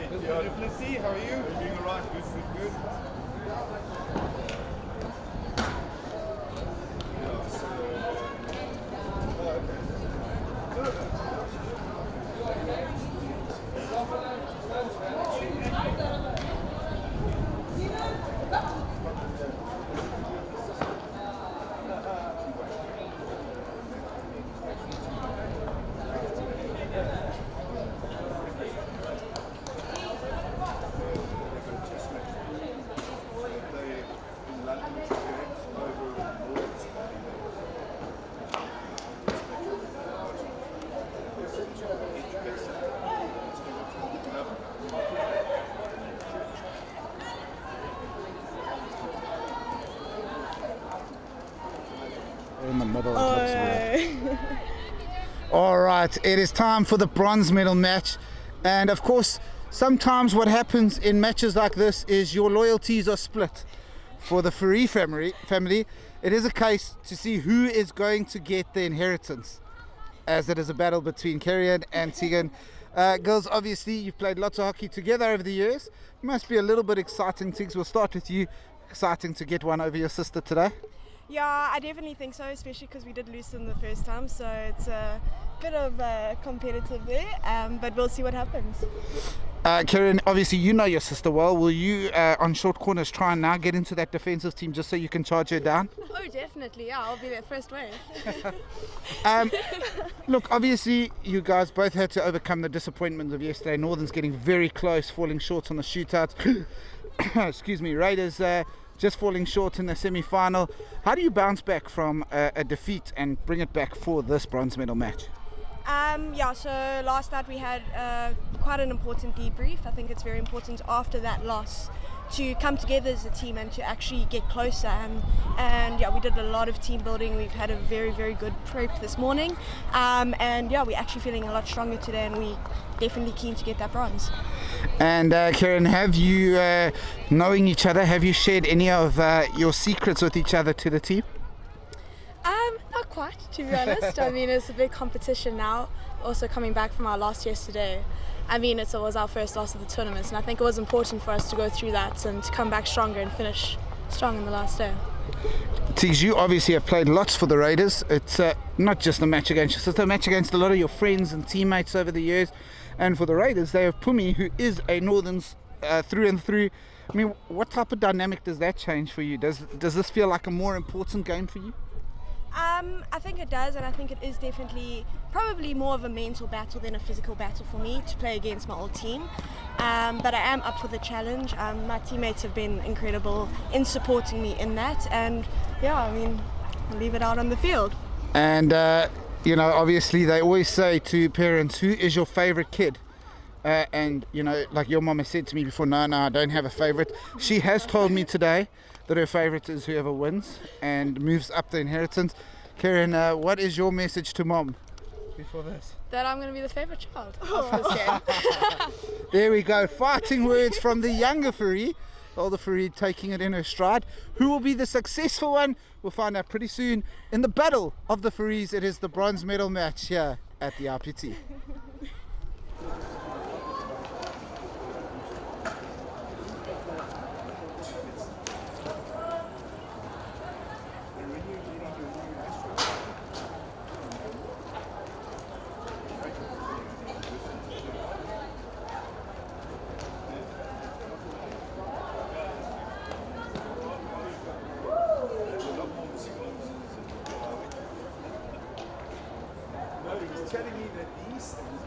Let's see, how are you? Doing alright, good. In the middle. All right, it is time for the bronze medal match, and of course sometimes what happens in matches like this is your loyalties are split. For the Fourie family, it is a case to see who is going to get the inheritance, as it is a battle between KZN and Tegan. Girls, obviously you've played lots of hockey together over the years. It must be a little bit exciting. Tiggs, we'll start with you. Exciting to get one over your sister today? Yeah, I definitely think so, especially because we did lose them the first time, so it's a bit of competitive there, but we'll see what happens. Karen, obviously you know your sister well. Will you, on short corners, try and now get into that defensive team just so you can charge her down? Oh, definitely, yeah, I'll be there first wave. Look, obviously you guys both had to overcome the disappointments of yesterday. Northern's getting very close, falling short on the shootouts. Excuse me, Raiders just falling short in the semi-final. How do you bounce back from a defeat and bring it back for this bronze medal match? Yeah, so last night we had quite an important debrief. I think it's very important after that loss to come together as a team and to actually get closer, and yeah, we did a lot of team building. We've had a very, very good prep this morning, and yeah, we're actually feeling a lot stronger today, and we definitely keen to get that bronze. And Karen, have you, knowing each other, have you shared any of your secrets with each other to the team? Not quite, to be honest. I mean, it's a big competition now. Also coming back from our loss yesterday. I mean, it was our first loss of the tournament, and I think it was important for us to go through that and to come back stronger and finish strong in the last day. Tiggs, you obviously have played lots for the Raiders. It's not just a match against your sister, a match against a lot of your friends and teammates over the years. And for the Raiders, they have Pumi, who is a Northern's through and through. I mean, what type of dynamic does that change for you? Does this feel like a more important game for you? I think it does, and I think it is definitely probably more of a mental battle than a physical battle for me to play against my old team. But I am up for the challenge. My teammates have been incredible in supporting me in that, and yeah, I mean, I'll leave it out on the field. And you know, obviously they always say to parents, who is your favorite kid? And you know, like your mama said to me before, no, I don't have a favorite. She has told me today that her favorite is whoever wins and moves up the inheritance. Karen, what is your message to mom before this? That I'm going to be the favourite child of this game. There we go, fighting words from the younger Fourie. Older Fourie taking it in her stride. Who will be the successful one? We'll find out pretty soon. In the battle of the Fouries, it is the bronze medal match here at the IPT. Telling me that these things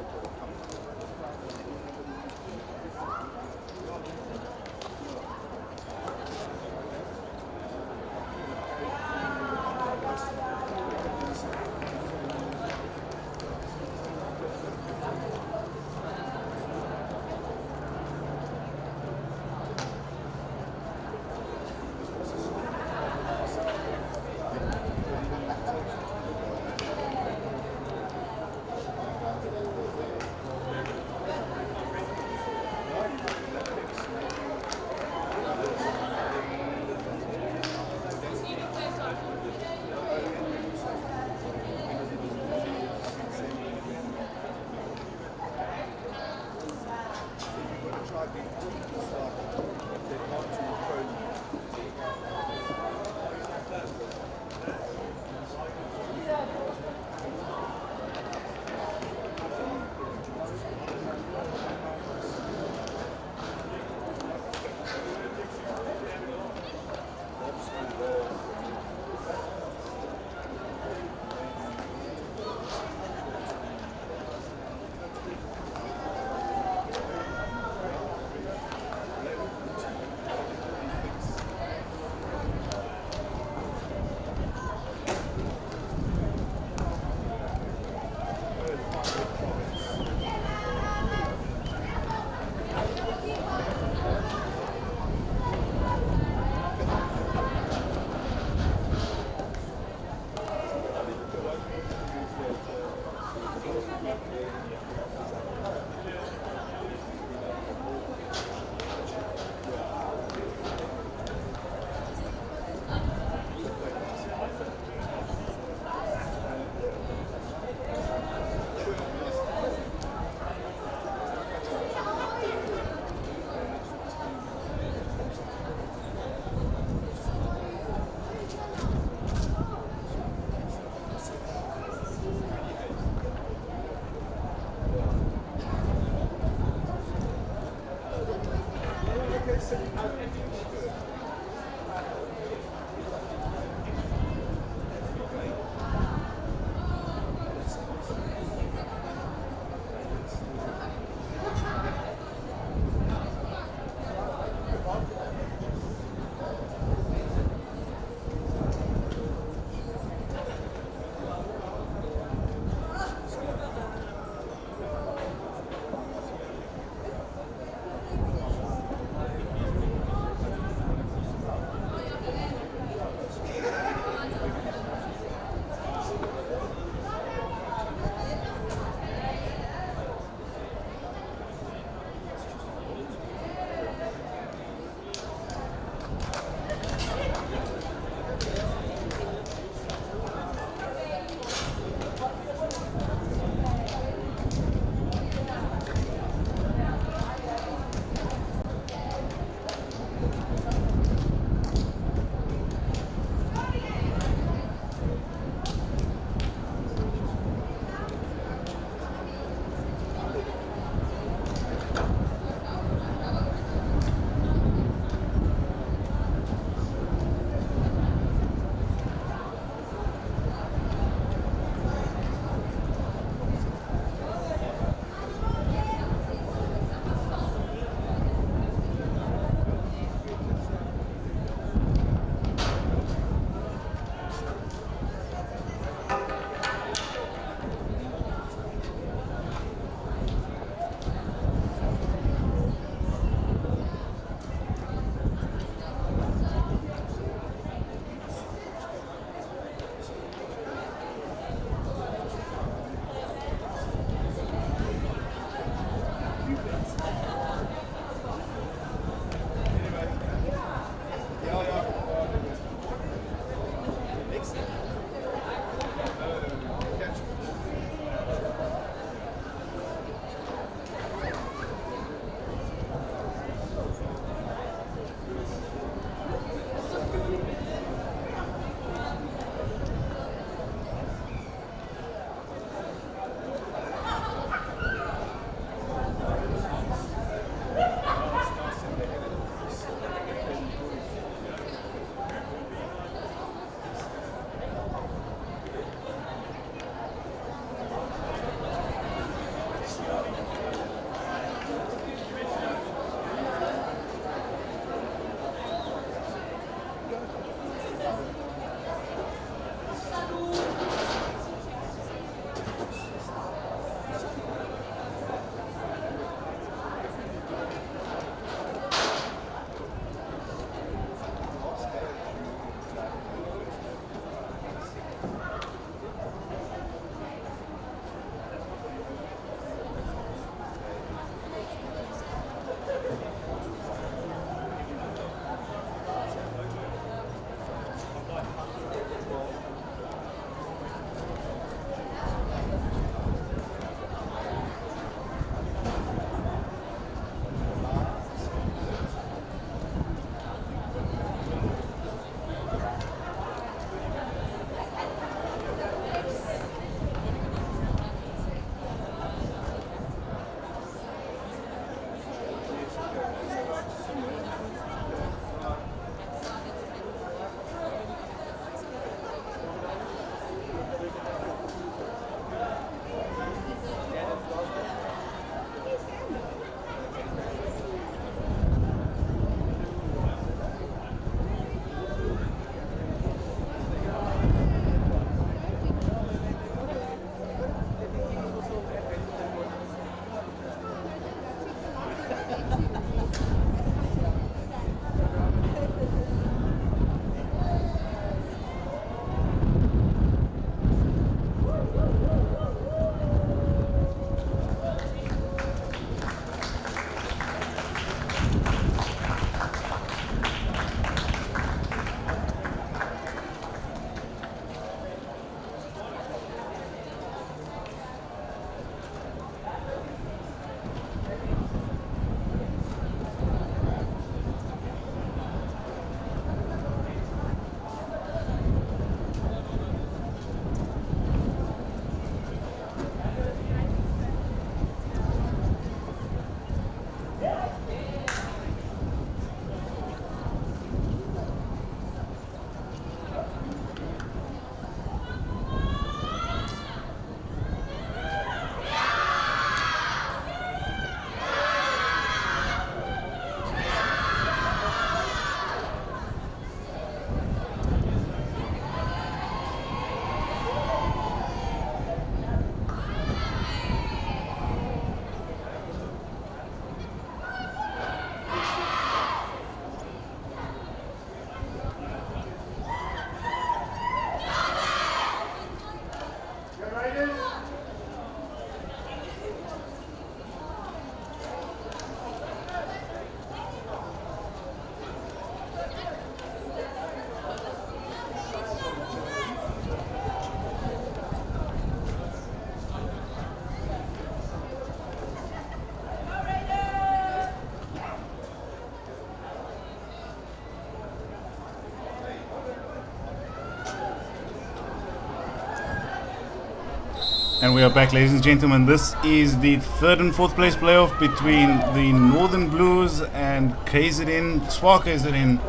And we are back, ladies and gentlemen. This is the third and fourth place playoff between the Northern Blues and KZN, KZN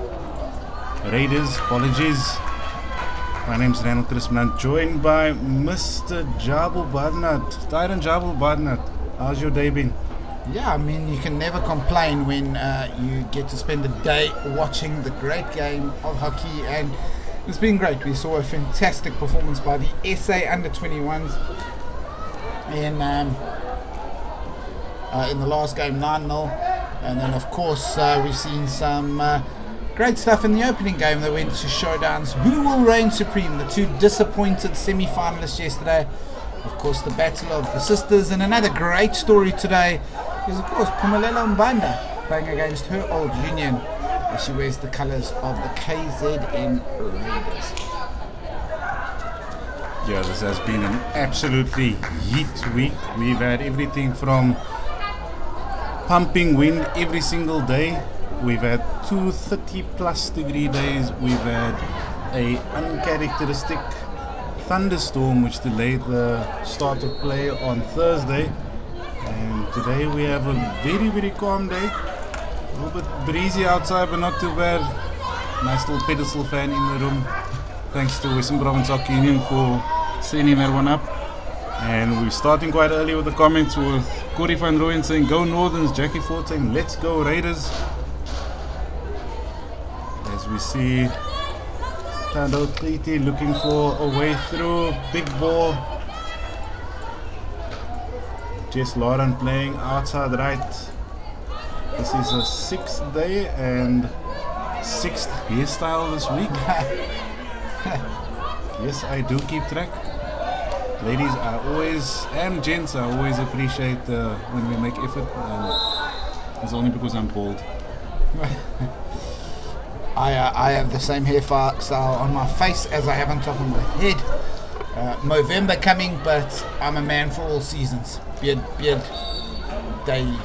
Raiders. Apologies. My name is Randall Crispin, joined by Mr. Jabul Badnat. Tyron Jabul Badnat, how's your day been? Yeah, I mean, you can never complain when you get to spend a day watching the great game of hockey, and it's been great. We saw a fantastic performance by the SA under-21s in the last game, 9-0, and then of course we've seen some great stuff in the opening game that went to showdowns. Who will reign supreme? The two disappointed semi-finalists yesterday, of course the battle of the sisters, and another great story today is of course Pumelelo Mbanda playing against her old union as she wears the colours of the KZN Raiders. Yeah, this has been an absolutely heat week. We've had everything from pumping wind every single day. We've had 230 plus degree days. We've had a uncharacteristic thunderstorm which delayed the start of play on Thursday. And today we have a very, very calm day. A little bit breezy outside, but not too bad. Nice little pedestal fan in the room. Thanks to Western Province Hockey Union for sending that one up. And we're starting quite early with the comments with Corey van Rooyen saying go Northerns, Jackie Ford saying let's go Raiders. As we see Tando Titi looking for a way through, big ball. Jess Lauren playing outside right. This is a sixth day and sixth hairstyle this week. Yes, I do keep track. Ladies, I always, and gents, I always appreciate when we make effort. It's only because I'm bald. I have the same hairstyle on my face as I have on top of my head. Movember coming, but I'm a man for all seasons. Beard daily.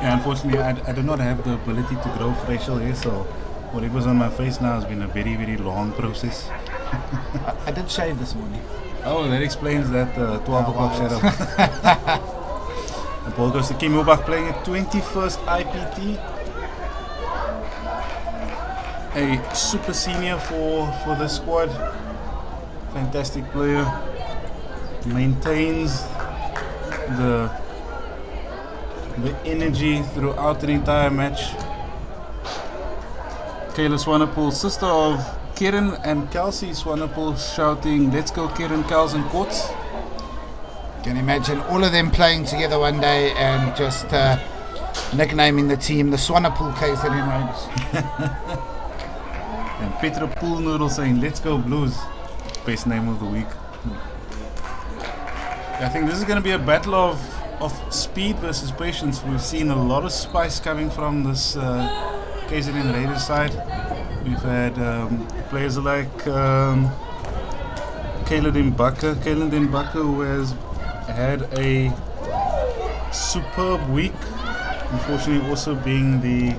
Yeah, unfortunately, I do not have the ability to grow facial hair, so whatever's on my face now has been a very, very long process. I did shave this morning. Oh, that explains that 12 o'clock shadow. The ball goes to Kim Hubach playing a 21st IPT. A super senior for the squad. Fantastic player. Maintains the energy throughout the entire match. Kayla Swanepoel, sister of Karen and Kelsey Swanepoel, shouting let's go Karen, Kels and Courts. Can imagine all of them playing together one day and just nicknaming the team the Swanepoel KZN Raiders. And Petra Poolnoodle saying let's go Blues. Best name of the week. I think this is going to be a battle of speed versus patience. We've seen a lot of spice coming from this KZN Raiders side. We've had players like Kaylin Mbaka, who has had a superb week. Unfortunately, also being the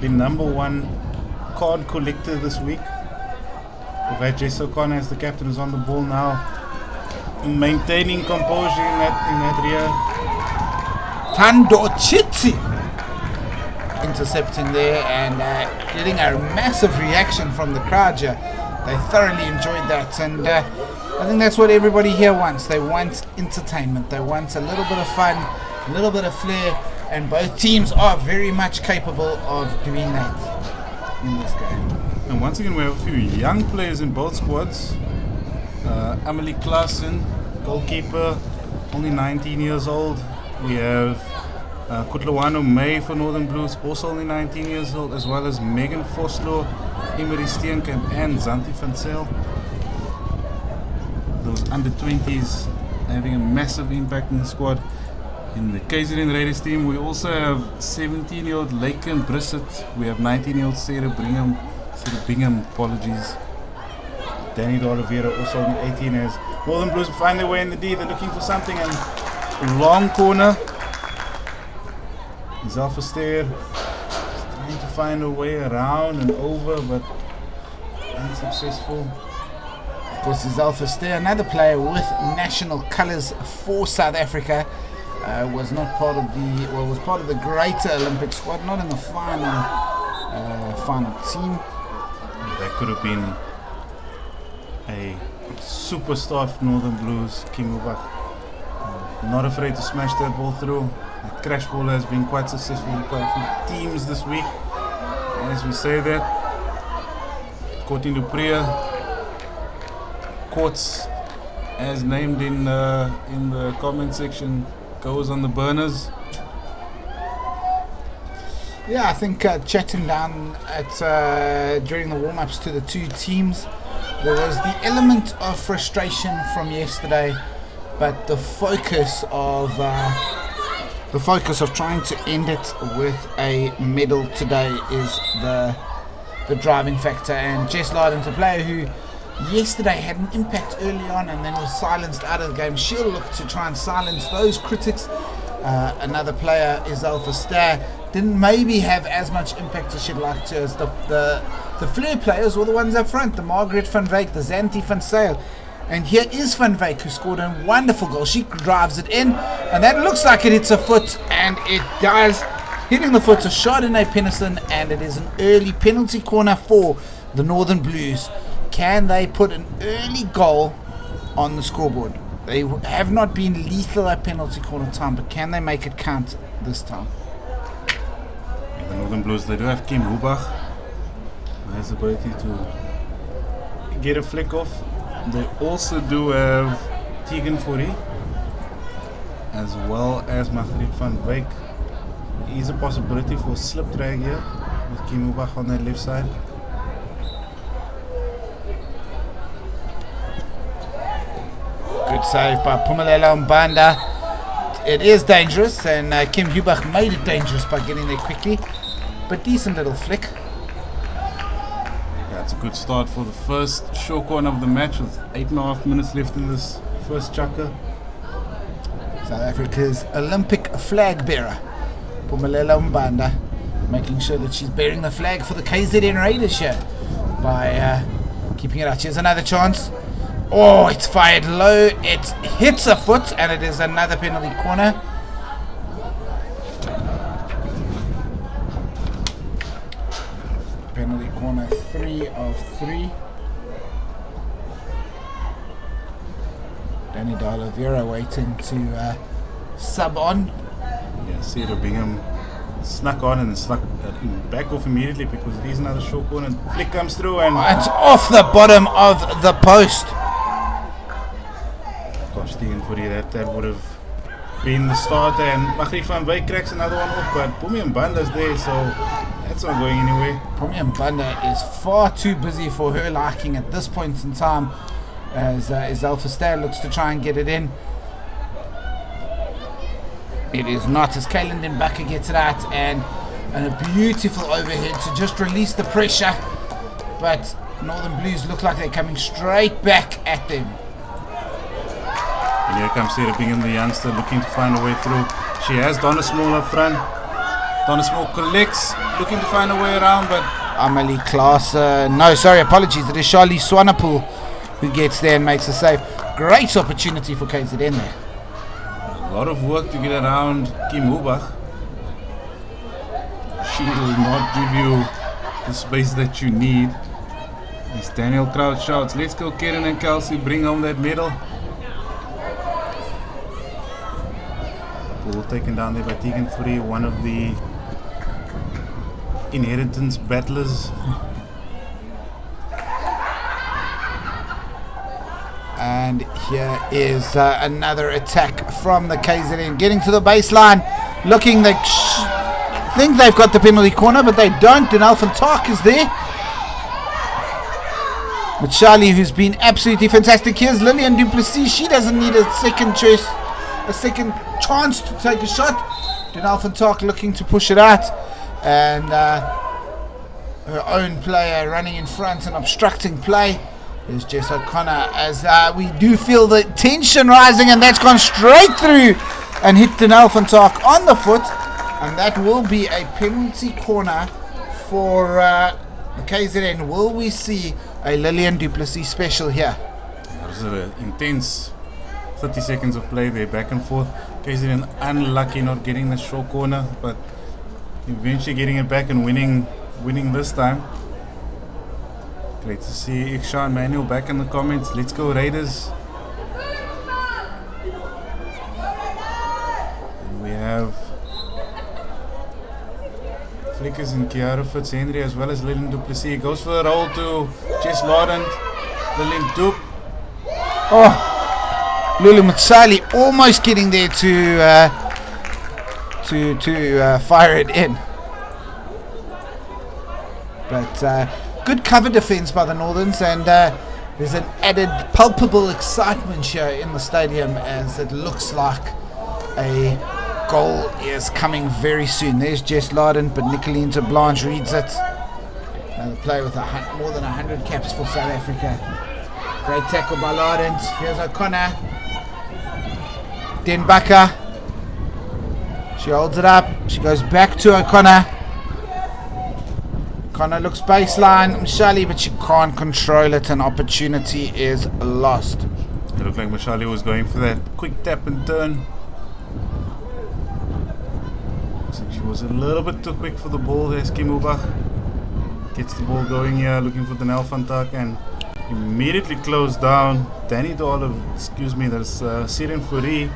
number one card collector this week. We've had Jess O'Connor as the captain, who's on the ball now, maintaining composure in that rear. Tando Chitsi intercepting there and getting a massive reaction from the crowd here. They thoroughly enjoyed that, and I think that's what everybody here wants. They want entertainment, they want a little bit of fun, a little bit of flair, and both teams are very much capable of doing that in this game. And once again, we have a few young players in both squads. Amelie Klaassen, goalkeeper, only 19 years old. We have Kutlawano May for Northern Blues, also only 19 years old, as well as Megan Vosloo, Emery Steenkamp and Zanti van Zyl. Those under-20s having a massive impact in the squad. In the KZN Raiders team, we also have 17-year-old Laken Brissett. We have 19-year-old Sarah Bingham, apologies. Danny de Oliveira, also only 18 years. Northern Blues find their way in the D. They're looking for something, and long corner. Zalfaster trying to find a way around and over, but unsuccessful. course, is Alpha Stair, another player with national colours for South Africa. Was not part of the, well, was part of the greater Olympic squad, not in the final team. That could have been a superstar for Northern Blues, Kim Ubach. Not afraid to smash that ball through. That crash ball has been quite successful in quite a few teams this week. As we say that, Courtney Dupree, Courts, as named in the comment section, goes on the burners. Yeah, I think chatting down at during the warm-ups to the two teams, there was the element of frustration from yesterday, but the focus of trying to end it with a medal today is the driving factor. And Jess Lardent, a player who yesterday had an impact early on and then was silenced out of the game, she'll look to try and silence those critics. Another player is Alpha Star, didn't maybe have as much impact as she'd like to as the flair players or the ones up front, the Margaret van Wyk, the Zanti van Sail. And here is Van Wyk, who scored a wonderful goal. She drives it in, and that looks like it hits a foot, and it does. Hitting the foot of Chardonnay Pennison, and it is an early penalty corner for the Northern Blues. Can they put an early goal on the scoreboard? They have not been lethal at penalty corner time, but can they make it count this time? The Northern Blues, they do have Kim Hubach, who has the ability to get a flick off. They also do have Tegan Fourie, as well as Margriet van Wyk. There is a possibility for a slip drag here with Kim Hubach on that left side. Good save by Pumelela Mbanda. It is dangerous, and Kim Hubach made it dangerous by getting there quickly, but decent little flick. Yeah, it's a good start for the first short corner of the match with 8.5 minutes left in this first chukker. South Africa's Olympic flag bearer, Pumelela Mbanda, making sure that she's bearing the flag for the KZN Raiders here by keeping it out. Here's another chance. Oh, it's fired low, it hits a foot, and it is another penalty corner. Penalty corner 3 of 3. Danny D'Oliveira waiting to sub on. Yeah, Sarah Bingham snuck on and then snuck back off immediately because there's another short corner. Flick comes through and it's off the bottom of the post. gosh, Tegan Fourie, that would have been the start. And Margriet van Wyk cracks another one off, but Pumi Mbanda's there, so that's not going anywhere. Pumi Mbanda is far too busy for her liking at this point in time, as Alpha Star looks to try and get it in. It is not, as Kaylin Mbaka gets it out, and a beautiful overhead to just release the pressure, but Northern Blues look like they're coming straight back at them. And here comes Sarah Bingham, the youngster, looking to find a way through. She has Donna Small up front. Donna Small collects, looking to find a way around, but Amelie Klaas, apologies, it is Charlie Swanepoel who gets there and makes a save. Great opportunity for KZN there. a lot of work to get around Kim Hubach. She will not give you the space that you need. As Daniel Kraut shouts, let's go Karen and Kelsey, bring home that medal. Ball taken down there by Tegan Fourie, one of the inheritance battlers. And here is another attack from the KZN, getting to the baseline, looking, they think they've got the penalty corner, but they don't, and Alphen Tak is there. But Charlie, who's been absolutely fantastic. Here's Lillian Duplessis, she doesn't need a second chance to take a shot. Then Alphen Tak looking to push it out, and her own player running in front and obstructing play. There's Jess O'Connor, as we do feel the tension rising, and that's gone straight through and hit Denal van Tak on the foot, and that will be a penalty corner for the KZN. Will we see a Lillian Duplessis special here? was an intense 30 seconds of play there, back and forth. KZN unlucky not getting the short corner, but eventually getting it back and winning this time. Great to see Ikshan Manuel back in the comments. Let's go Raiders. And we have Flickers and Kiara Fitzhenry as well as Lillian Duplessis. Goes for the roll to Jess Laurent. Lillian Dup. Oh, Lulu Matsali almost getting there to fire it in. But good cover defense by the Northerns, and there's an added palpable excitement here in the stadium as it looks like a goal is coming very soon. There's Jess Laden, but Nicolene de Blanche reads it. Another player with more than 100 caps for South Africa. Great tackle by Laden. Here's O'Connor. Denbacher. She holds it up. She goes back to O'Connor. O'Connor looks baseline, Mshali, but she can't control it, and opportunity is lost. It looked like Mshali was going for that quick tap and turn. So she was a little bit too quick for the ball there. Skimubach gets the ball going here, looking for the Nelfantak, and immediately closed down. Danny Dolov, that's Siren Furi,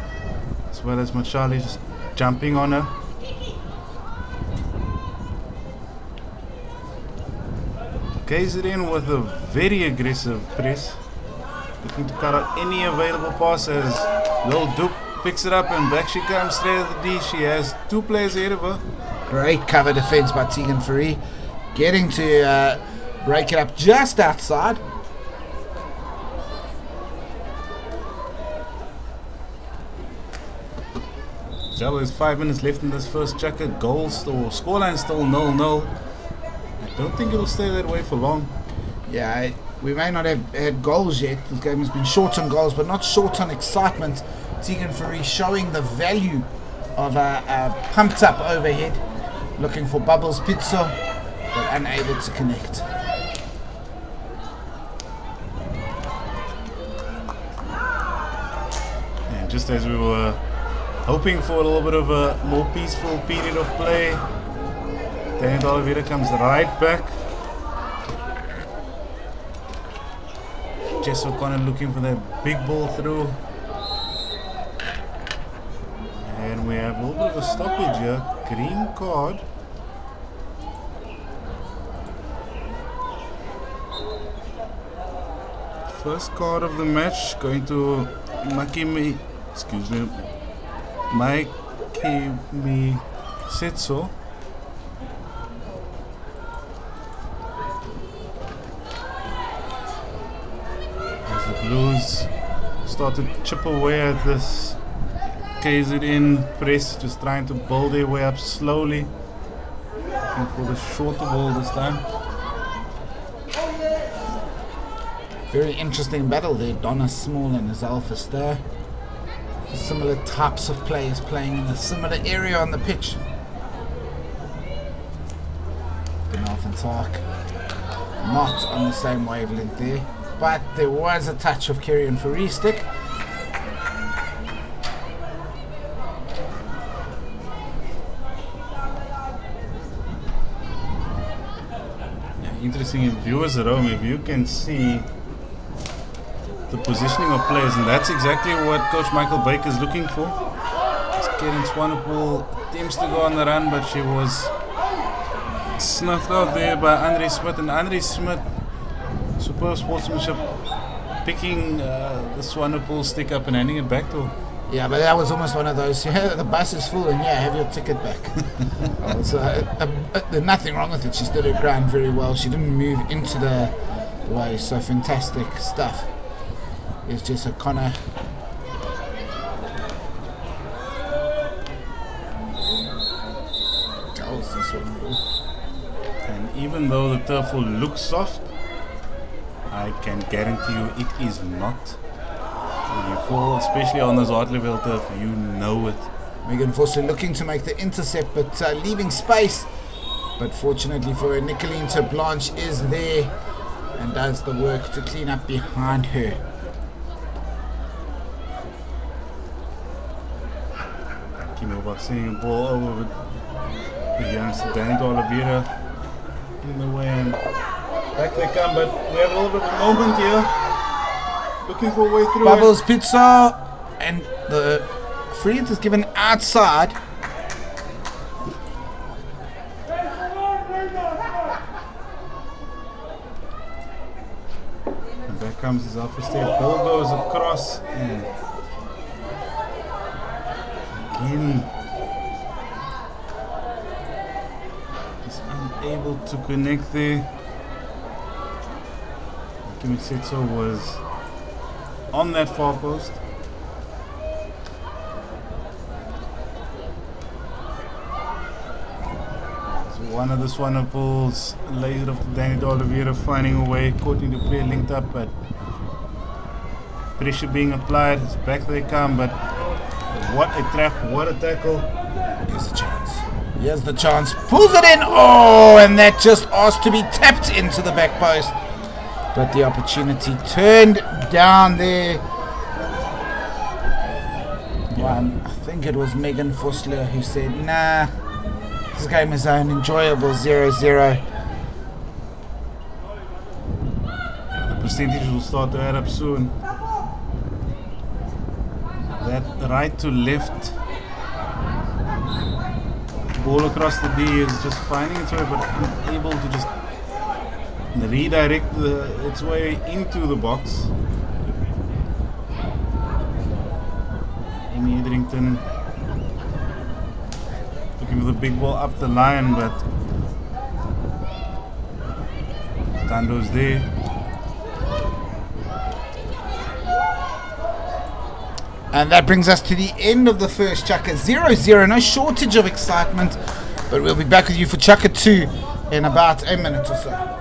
as well as Mshali just jumping on her. KZN with a very aggressive press, looking to cut out any available passes. Lil Dupe picks it up and back she comes straight at the D. She has two players ahead of her. Great cover defense by Tegan Furi, getting to break it up just outside. Well, there's 5 minutes left in this first checker. Goals or scoreline still 0-0. I don't think it'll stay that way for long. Yeah, we may not have had goals yet. This game has been short on goals, but not short on excitement. Tegan Furi showing the value of a pumped up overhead, looking for Bubbles Pizza, but unable to connect. And just as we were hoping for a little bit of a more peaceful period of play, Danny Oliveira comes right back. Jess O'Connor looking for that big ball through. And we have a little bit of a stoppage here. Green card. First card of the match going to Makimi Setso. As the Blues start to chip away at this KZN press, just trying to build their way up slowly. Looking for the shorter ball this time. Very interesting battle there. Donna Small and Azalfa Star. Similar types of players playing in a similar area on the pitch. Benalf Talk not on the same wavelength there, but there was a touch of Kerry Furi stick. Interesting, if viewers at home, if you can see the positioning of players, and that's exactly what Coach Michael Baker is looking for. Karen Swanepoel attempts to go on the run, but she was snuffed out there by Andre Smith, and Andre Smith, superb sportsmanship, picking the Swanepoel stick up and handing it back to her. Yeah, but that was almost one of those, yeah, the bus is full and yeah, have your ticket back. There's nothing wrong with it. She stood her ground very well. She didn't move into the way, so fantastic stuff. It's just a Connor. And even though the turf will look soft, I can guarantee you it is not. When you fall, especially on this hard level turf, you know it. Megan Foster looking to make the intercept, but leaving space. But fortunately for her, Nicolene Ter Blanche is there and does the work to clean up behind her. about seeing a ball over with the youngster Danny Oliveira in the way, and back they come, but we have a little bit of a moment here. Looking for a way through. Bubbles Pizza, and the free hit is given outside. And back comes his alpha step. Ball goes across, and again he's unable to connect there. Kimisetso was on that far post. So one of the Swanepoels lays it off to Danny Oliveira, finding a way, caught into play, linked up, but pressure being applied. Back they come, but what a trap, what a tackle. Here's the chance. Here's the chance. Pulls it in. Oh, and that just asked to be tapped into the back post. But the opportunity turned down there. I think it was Megan Fussler who said, nah, this game is an enjoyable 0-0. The percentage will start to add up soon. That right to left ball across the D is just finding its way, but unable to just redirect its way into the box. Amy Etherington looking for the big ball up the line, but Tando's there. And that brings us to the end of the first Chaka 0-0. No shortage of excitement, but we'll be back with you for Chaka 2 in about a minute or so.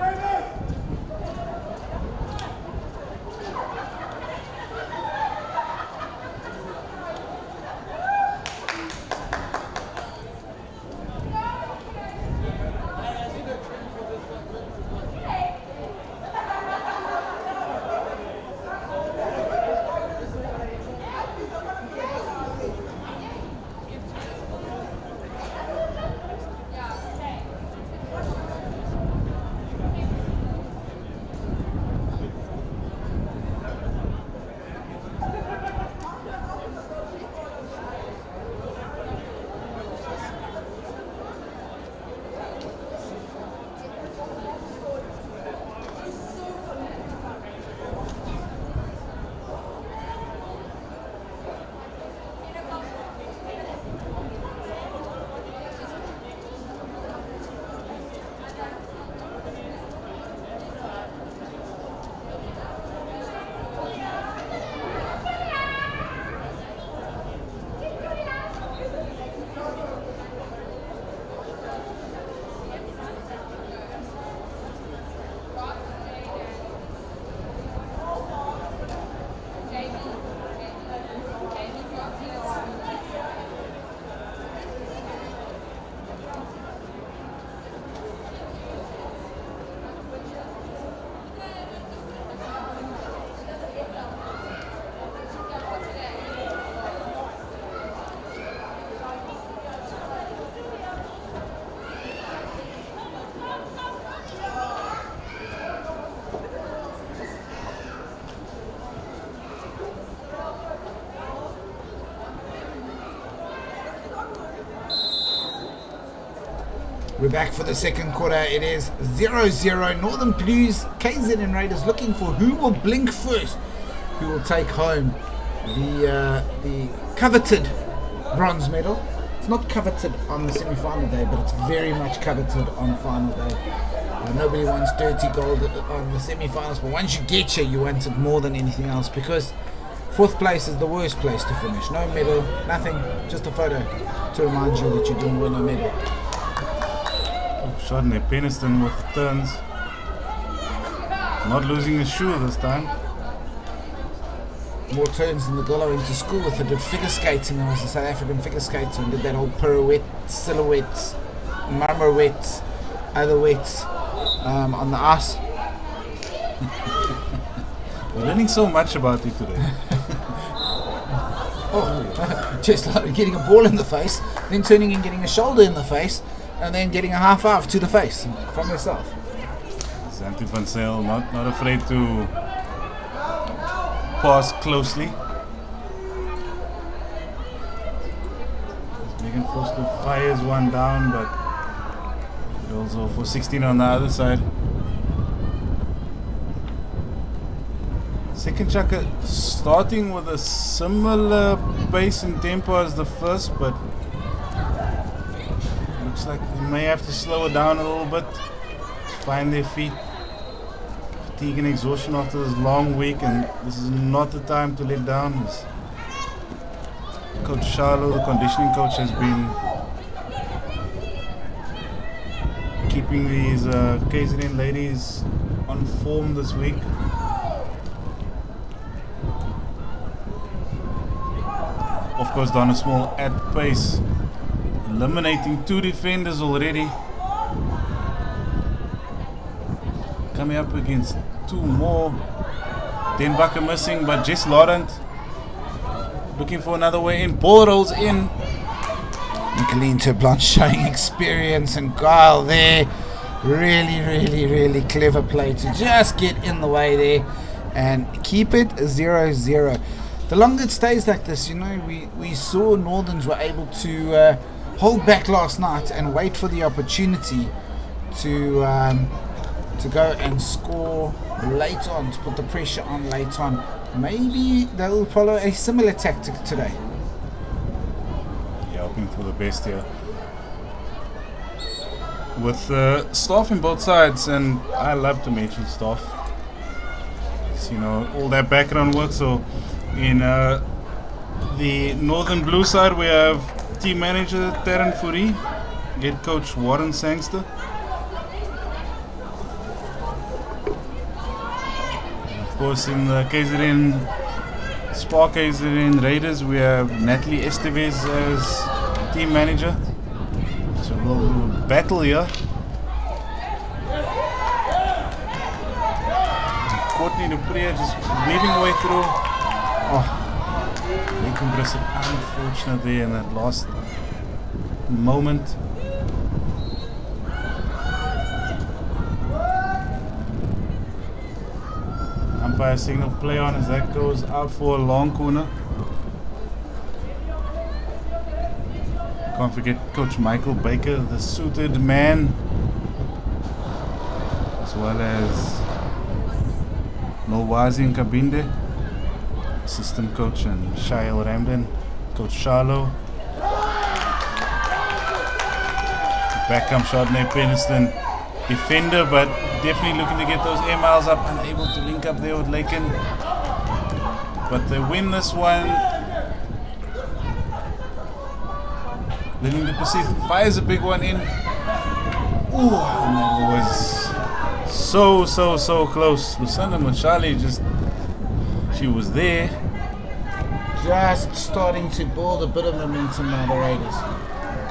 We're back for the second quarter. It is 0-0. Northern Blues, KZN Raiders looking for who will blink first, who will take home the coveted bronze medal. It's not coveted on the semi-final day, but it's very much coveted on final day. Nobody wants dirty gold on the semi-finals, but once you get here, you want it more than anything else, because fourth place is the worst place to finish. No medal, nothing, just a photo to remind you that you didn't win a medal. Shadney Peniston with turns. Not losing a shoe this time. More turns than the girl I went to school with. I did figure skating. I was a South African figure skater and did that whole pirouette, silhouette, marmorette, other wets on the ice. We're learning so much about you today. Just like getting a ball in the face, then turning and getting a shoulder in the face, and then getting a high five to the face from yourself. Santi van Zyl not afraid to pass closely. Megan Foster fires one down, but also for 16 on the other side. Second chukka starting with a similar pace and tempo as the first, but looks like they may have to slow it down a little bit to find their feet. Fatigue and exhaustion after this long week, and this is not the time to let down. Coach Charlo, the conditioning coach, has been keeping these KZN ladies on form this week. Of course, Donna Small at pace, eliminating 2 defenders already. Coming up against 2 more. Den Bakker missing, but Jess Laurent looking for another way in. Ball rolls in. Nicolene Terblanche showing experience and guile there. Really clever play to just get in the way there and keep it 0-0. The longer it stays like this, you know, we saw Northerns were able to hold back last night and wait for the opportunity to go and score late on, to put the pressure on late on. Maybe they'll follow a similar tactic today. Yeah, hoping for the best here. With staff in both sides, and I love to mention staff. It's, you know, all that background work. So in the Northern Blue side, we have team manager Taryn Fourie, head coach Warren Sangster. Of course, in the KZN Spark KZN Raiders, we have Natalie Estevez as team manager. So a little battle here. Courtney Dupree just weaving away through. Lincoln Brissett unfortunate there in that last moment. Umpire signal play on as that goes out for a long corner. Can't forget Coach Michael Baker, the suited man, as well as Nolwazi and Kabinde, assistant coach, and Shail Ramden, Coach Charlo. Back comes Chardonnay Peniston, defender, but definitely looking to get those air miles up, unable to link up there with Laken. But they win this one. Lillian de Plessis fires a big one in. Ooh, and that was so close. Lucinda Machali she was there. Just starting to build a bit of momentum now, the Raiders.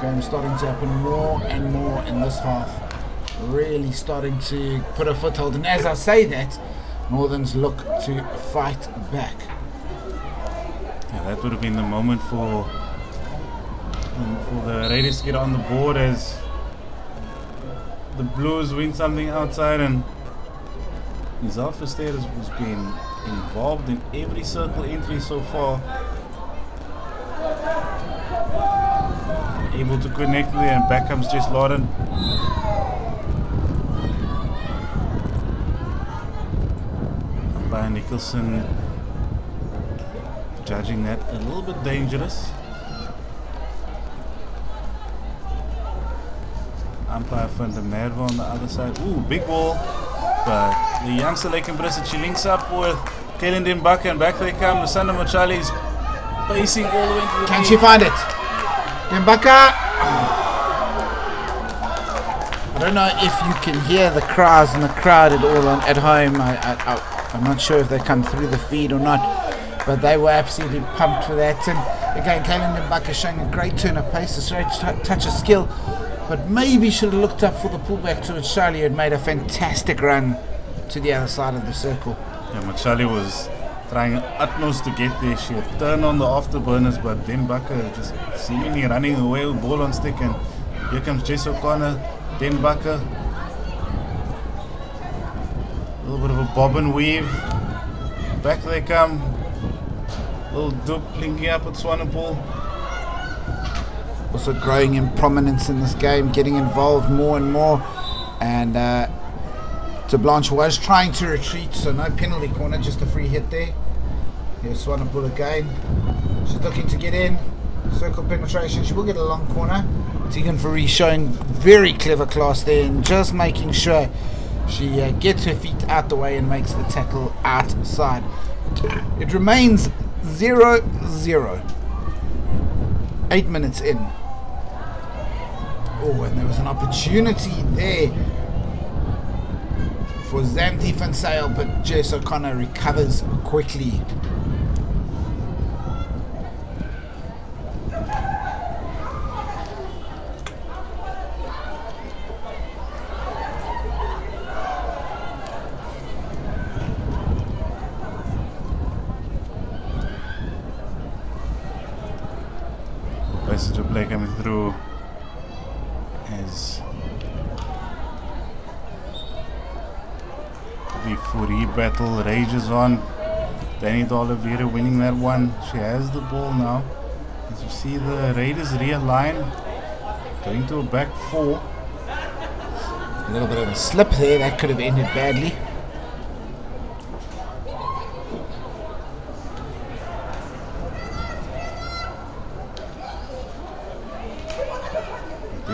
Game starting to happen more and more in this half. Really starting to put a foothold. And as I say that, Northerns look to fight back. Yeah, that would have been the moment for the Raiders to get on the board as the Blues win something outside, and Nizar Verster has been involved in every circle entry so far. Able to connect there, and back comes Jess Lauden. Umpire Nicholson judging that a little bit dangerous. Umpire van der Merwe on the other side. Ooh, big ball. But the youngster Laken Brissett, she links up with Kaylin Den Bakker, and back they come. Lucinda Machali is pacing all the way into the Can she find it? Den Bakker. I don't know if you can hear the cries and the crowd at all at home. I'm not sure if they come through the feed or not, but they were absolutely pumped for that. And again, Kaylin Den Bakker showing a great turn of pace, a straight touch of skill. But maybe should have looked up for the pullback towards Charlie, who had made a fantastic run to the other side of the circle. Yeah, Machali was trying her utmost to get there. She had turned on the afterburners, but then Bakker just seemingly running away with ball on stick, and here comes Jess O'Connor, then Bakker. A little bit of a bob and weave. Back they come. Little Duke linking up with Swanepoel. Also growing in prominence in this game, getting involved more and more. And De Blanche was trying to retreat, so no penalty corner, just a free hit there. Here's Swanepoel again. She's looking to get in. Circle penetration. She will get a long corner. Tegan Fourie showing very clever class there and just making sure she gets her feet out the way and makes the tackle outside. It remains 0-0. 8 minutes in. Oh, and there was an opportunity there for Xanthi van Zyl, but Jess O'Connor recovers quickly. Passage of play coming through as the Fourie battle rages on. Danny D'Oliveira winning that one. She has the ball now. As you see the Raiders realign, going to a back four. A little bit of a slip there, that could have ended badly.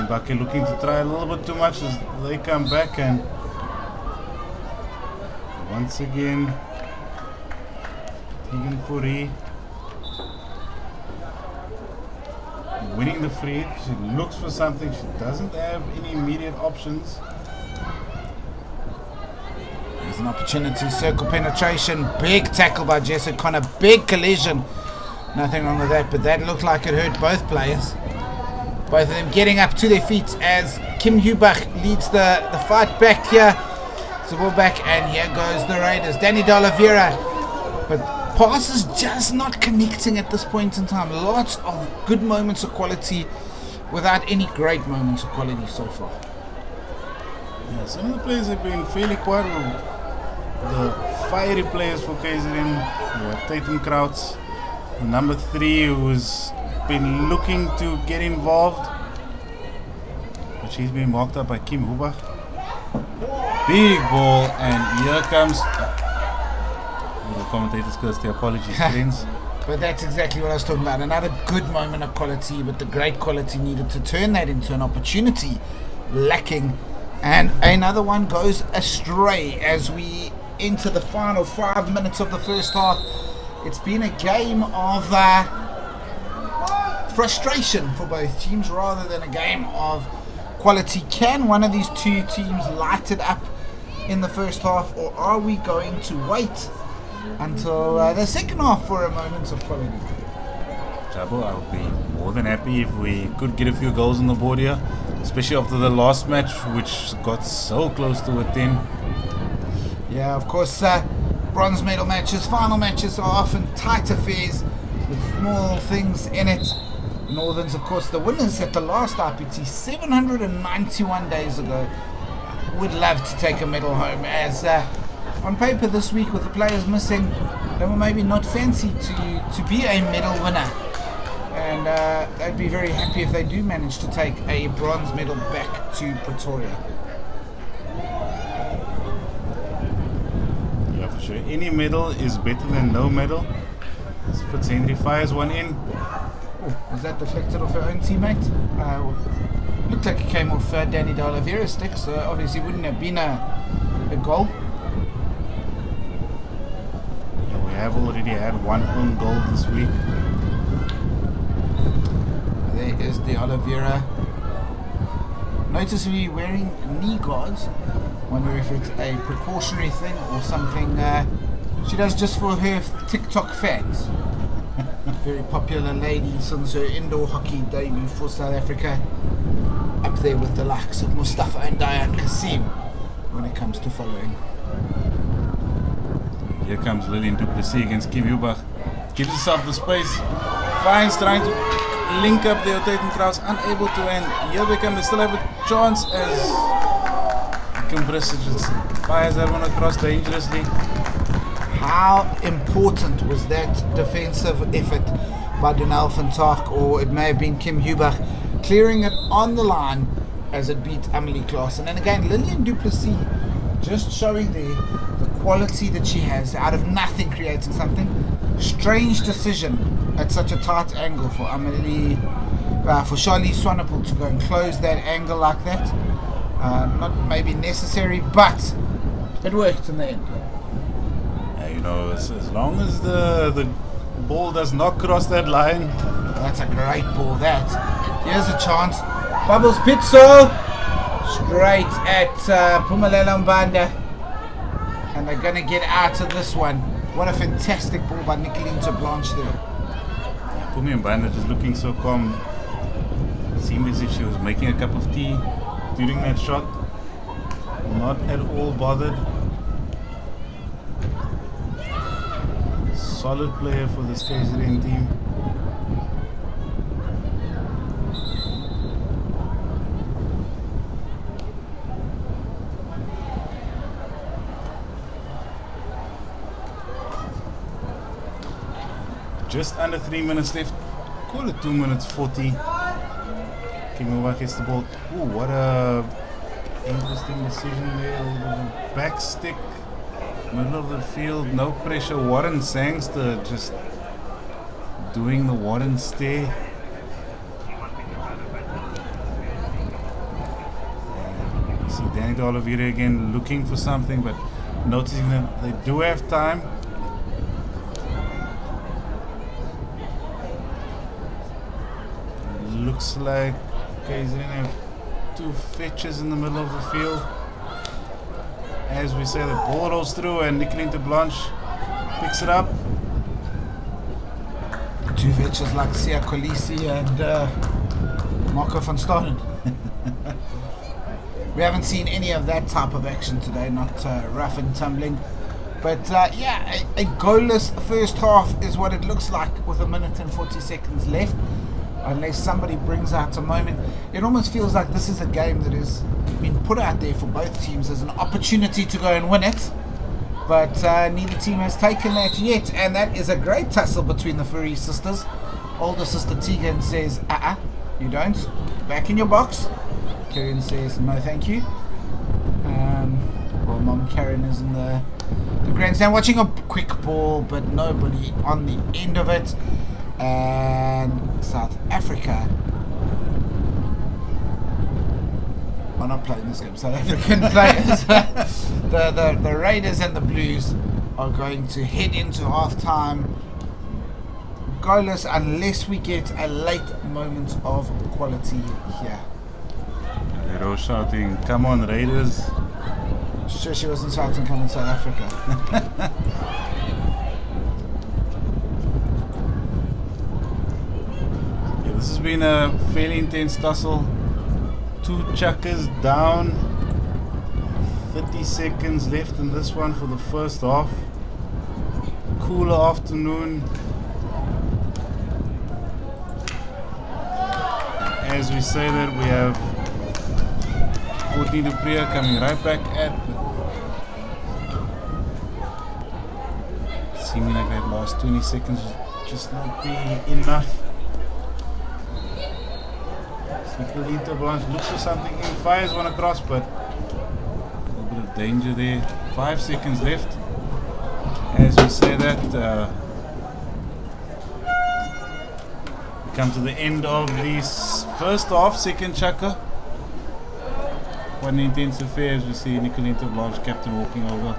Bakker looking to try a little bit too much as they come back, and once again Tegan Fourie winning the free hit. She looks for something. She doesn't have any immediate options. There's an opportunity, circle penetration, big tackle by Jess O'Connor, big collision. Nothing wrong with that, but that looked like it hurt both players. Both of them getting up to their feet as Kim Hubach leads the fight back here. It's the ball back, and here goes the Raiders. Danny D'Oliveira, but passes just not connecting at this point in time. Lots of good moments of quality without any great moments of quality so far. Yeah, some of the players have been fairly quiet. The fiery players for KZN. We have Tatum Krauts, number 3, who's been looking to get involved, but she's been marked up by Kim Hubach. Big ball, and here comes the commentator's courtesy. Apologies, friends. But that's exactly what I was talking about. Another good moment of quality, but the great quality needed to turn that into an opportunity lacking, and another one goes astray as we enter the final 5 minutes of the first half. It's been a game of frustration for both teams rather than a game of quality. Can one of these two teams light it up in the first half, or are we going to wait until the second half for a moment of quality? Jabo, I would be more than happy if we could get a few goals on the board here, especially after the last match, which got so close to a 10. Yeah, of course, bronze medal matches, final matches are often tight affairs with small things in it. Northerns, of course, the winners at the last IPT 791 days ago, would love to take a medal home, as on paper this week with the players missing, they were maybe not fancy to be a medal winner, and they'd be very happy if they do manage to take a bronze medal back to Pretoria. Yeah, for sure. Any medal is better than no medal. As Fitz-Henry fires one in. Was that deflected off her own teammate? Looked like it came off Danny D'Oliveira's stick, so obviously wouldn't have been a goal. Yeah, we have already had one own goal this week. There is D'Oliveira. Noticeably wearing knee guards. Wonder if it's a precautionary thing or something she does just for her TikTok fans. Very popular lady since her indoor hockey debut for South Africa. Up there with the likes of Mustafa and Diane Kasim when it comes to following. Here comes Lillian du Plessis against Kim Hubach. Gives herself the space. Finds trying to link up the rotating crowds. Unable to end. Here they come. They still have a chance as Kim Brissett just fires that one across dangerously. How important was that defensive effort by Donal van Tak, or it may have been Kim Hubach, clearing it on the line as it beat Amelie Klaassen. And again, Lillian du Plessis just showing there the quality that she has, out of nothing creating something. Strange decision at such a tight angle for for Charlize Swanepoel to go and close that angle like that. Not maybe necessary, but it worked in the end. You know, as long as the ball does not cross that line. That's a great ball, that. Here's a chance. Bubbles Pitso straight at Phumelela Mbanda, and they're going to get out of this one. What a fantastic ball by Nicolene Blanche there. Pumi Mbanda just looking so calm. It seemed as if she was making a cup of tea during that shot. Not at all bothered. Solid player for this KZN team. Just under 3 minutes left. Call it 2 minutes 40. Kim Hubach gets the ball. Ooh, what a interesting decision there. A little bit of a back stick. Middle of the field, no pressure. Warren Sangster just doing the Warren stare. And see Danny de Oliveira again looking for something, but noticing that they do have time. Looks like KZN have two fetches in the middle of the field. As we say, the ball rolls through and Nicolene Blanche picks it up. Two fetches like Sia Kolisi and Marco van Staden. We haven't seen any of that type of action today, not rough and tumbling. But yeah, a goalless first half is what it looks like with 1 minute and 40 seconds left. Unless somebody brings out a moment. It almost feels like this is a game that has been put out there for both teams as an opportunity to go and win it. But neither team has taken that yet. And that is a great tussle between the Fourie sisters. Older sister Tegan says, you don't. Back in your box. Karen says, no thank you. Well, Mom Karen is in the grandstand watching a quick ball, but nobody on the end of it. And South Africa are not playing this game. South African players, the Raiders and the Blues are going to head into half-time goalless unless we get a late moment of quality here. They're all shouting, come on Raiders. Sure, she wasn't shouting, come on South Africa. This has been a fairly intense tussle. 2 chuckers down. 30 seconds left in this one for the first half. Cooler afternoon. As we say that, we have Courtney du Preez coming right back at seeming like that last 20 seconds will just not be enough. Nicolene Blanche looks for something in, fires one across, but a little bit of danger there. 5 seconds left. As we say that, we come to the end of this first half, second chukker. Quite an intense affair as we see Nicolene Blanche, captain, walking over.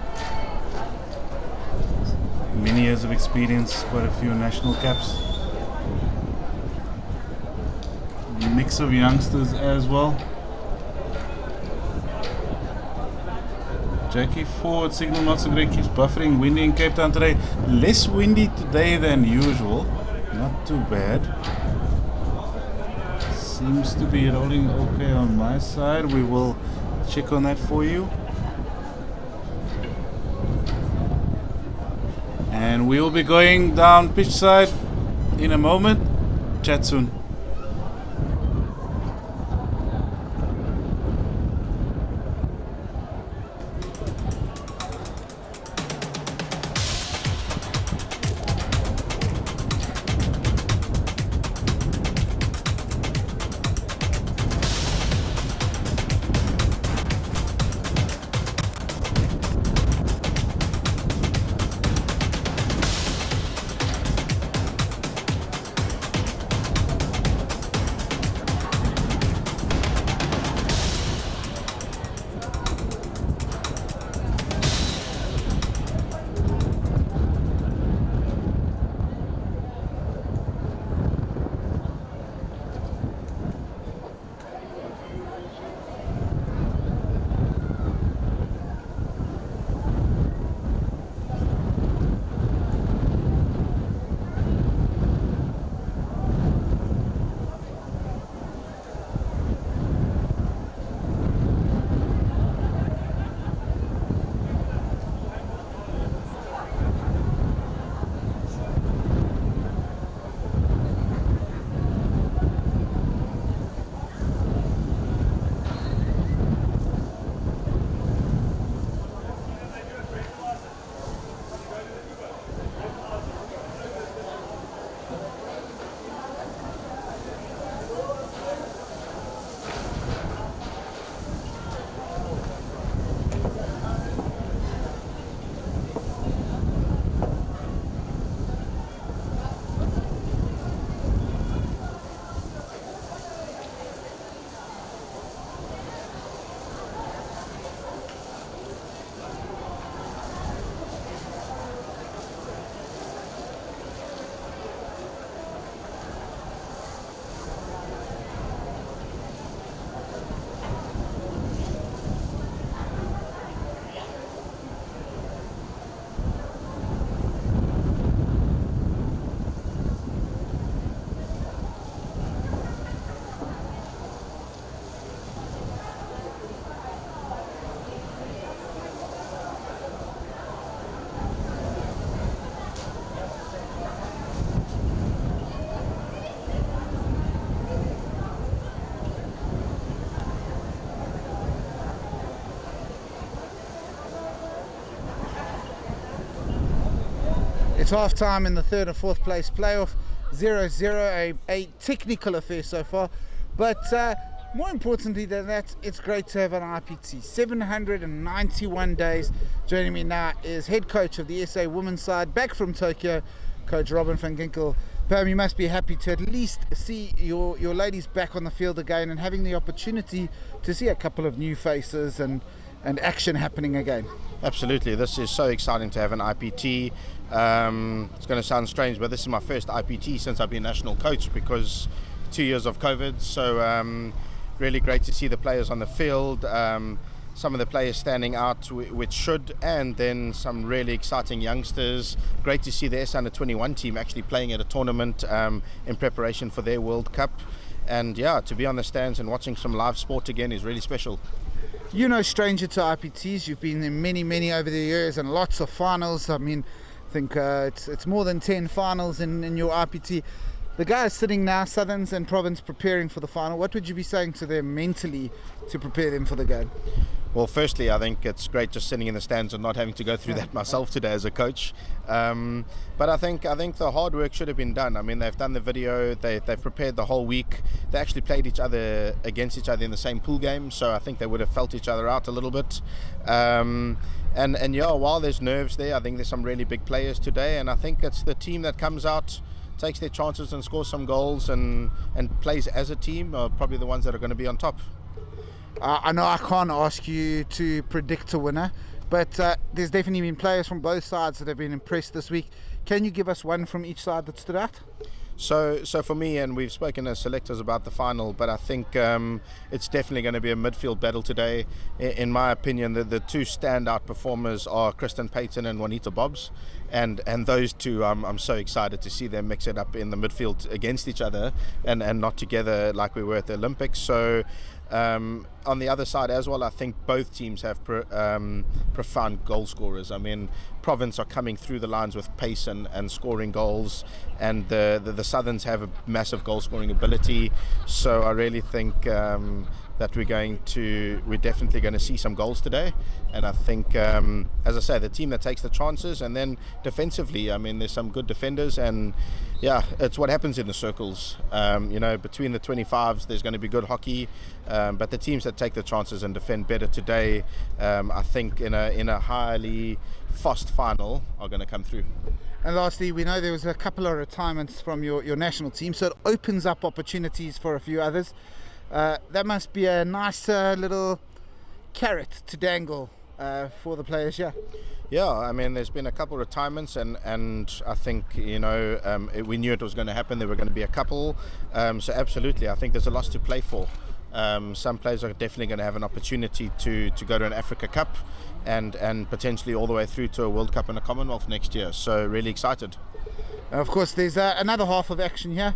Many years of experience, quite a few national caps. Mix of youngsters as well. Jackie Ford, signal not so great, keeps buffering, windy in Cape Town today. Less windy today than usual, not too bad. Seems to be rolling okay on my side. We will check on that for you. And we will be going down pitch side in a moment. Chat soon. It's half time in the third and fourth place playoff. 0-0, a technical affair so far, but more importantly than that, it's great to have an IPT. 791 days. Joining me now is head coach of the SA women's side, back from Tokyo, Coach Robin van Ginkel. Pam, you must be happy to at least see your ladies back on the field again and having the opportunity to see a couple of new faces and action happening again. Absolutely, this is so exciting to have an IPT. It's going to sound strange, but this is my first IPT since I've been national coach, because 2 years of COVID. So really great to see the players on the field, some of the players standing out which should, and then some really exciting youngsters. Great to see the S under 21 team actually playing at a tournament in preparation for their World Cup. And yeah, to be on the stands and watching some live sport again is really special. You're no stranger to IPTs. You've been in many over the years and lots of finals. I mean, I think it's more than 10 finals in your IPT. The guys sitting now, Southerns and Province, preparing for the final, what would you be saying to them mentally to prepare them for the game? Well, firstly, I think it's great just sitting in the stands and not having to go through that myself today as a coach. But I think the hard work should have been done. I mean, they've done the video, they've prepared the whole week. They actually played against each other in the same pool game, so I think they would have felt each other out a little bit. And yeah, while there's nerves there, I think there's some really big players today, and I think it's the team that comes out, takes their chances and scores some goals and plays as a team are probably the ones that are going to be on top. I know I can't ask you to predict a winner, but there's definitely been players from both sides that have been impressed this week. Can you give us one from each side that stood out? So for me, and we've spoken as selectors about the final, but I think it's definitely going to be a midfield battle today. In my opinion, the two standout performers are Kristen Payton and Juanita Bobbs, and those two, I'm so excited to see them mix it up in the midfield against each other and not together like we were at the Olympics. So on the other side as well, I think both teams have profound goal scorers. I mean, province are coming through the lines with pace and scoring goals, and the Southerns have a massive goal scoring ability. So I really think that we're definitely going to see some goals today. And I think, as I say, the team that takes the chances, and then defensively, I mean, there's some good defenders, and yeah, it's what happens in the circles. Between the 25s, there's going to be good hockey, but the teams that take the chances and defend better today, I think in a highly fast final, are going to come through. And lastly, we know there was a couple of retirements from your national team, so it opens up opportunities for a few others. That must be a nice little carrot to dangle for the players, yeah. Yeah, I mean, there's been a couple retirements, and I think, we knew it was going to happen. There were going to be a couple. So absolutely, I think there's a lot to play for. Some players are definitely going to have an opportunity to go to an Africa Cup and potentially all the way through to a World Cup and a Commonwealth next year. So really excited. Of course, there's another half of action here.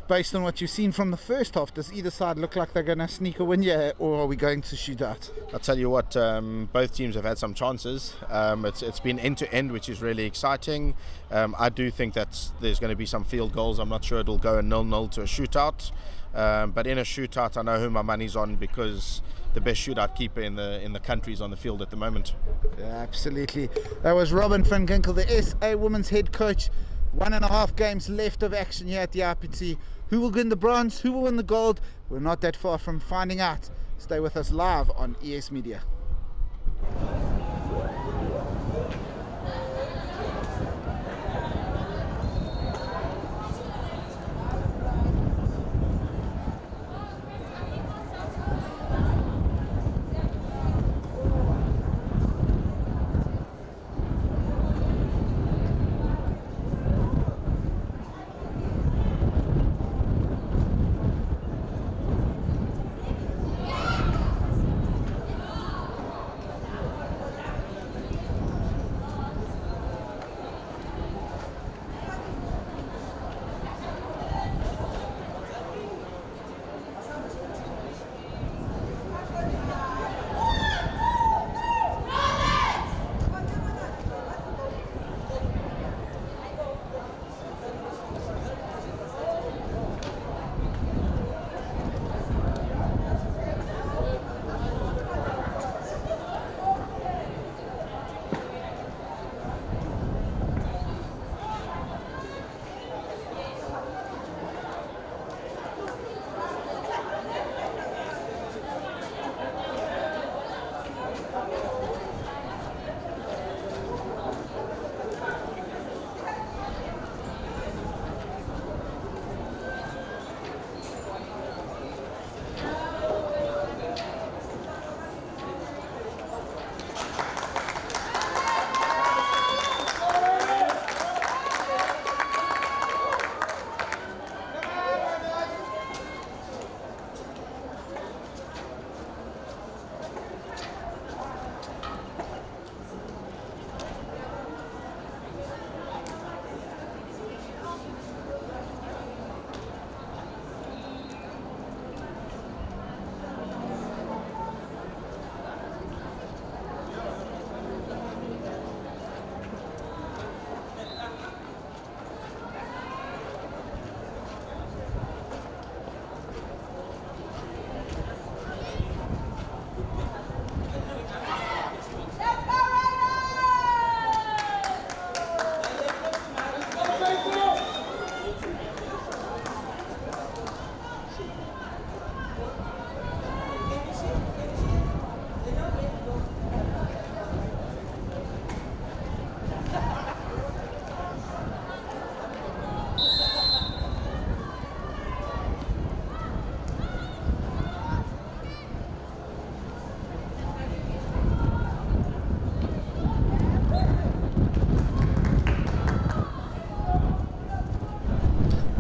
Based on what you've seen from the first half, does either side look like they're going to sneak a win here, or are we going to shoot out? I'll tell you what, both teams have had some chances. It's been end to end, which is really exciting. I do think that there's going to be some field goals. I'm not sure it'll go a 0-0 to a shootout, but in a shootout, I know who my money's on, because the best shootout keeper in the country is on the field at the moment. Yeah, absolutely. That was Robin van Ginkel, the SA Women's head coach. 1.5 games left of action here at the IPT. Who will win the bronze? Who will win the gold? We're not that far from finding out. Stay with us live on ES Media.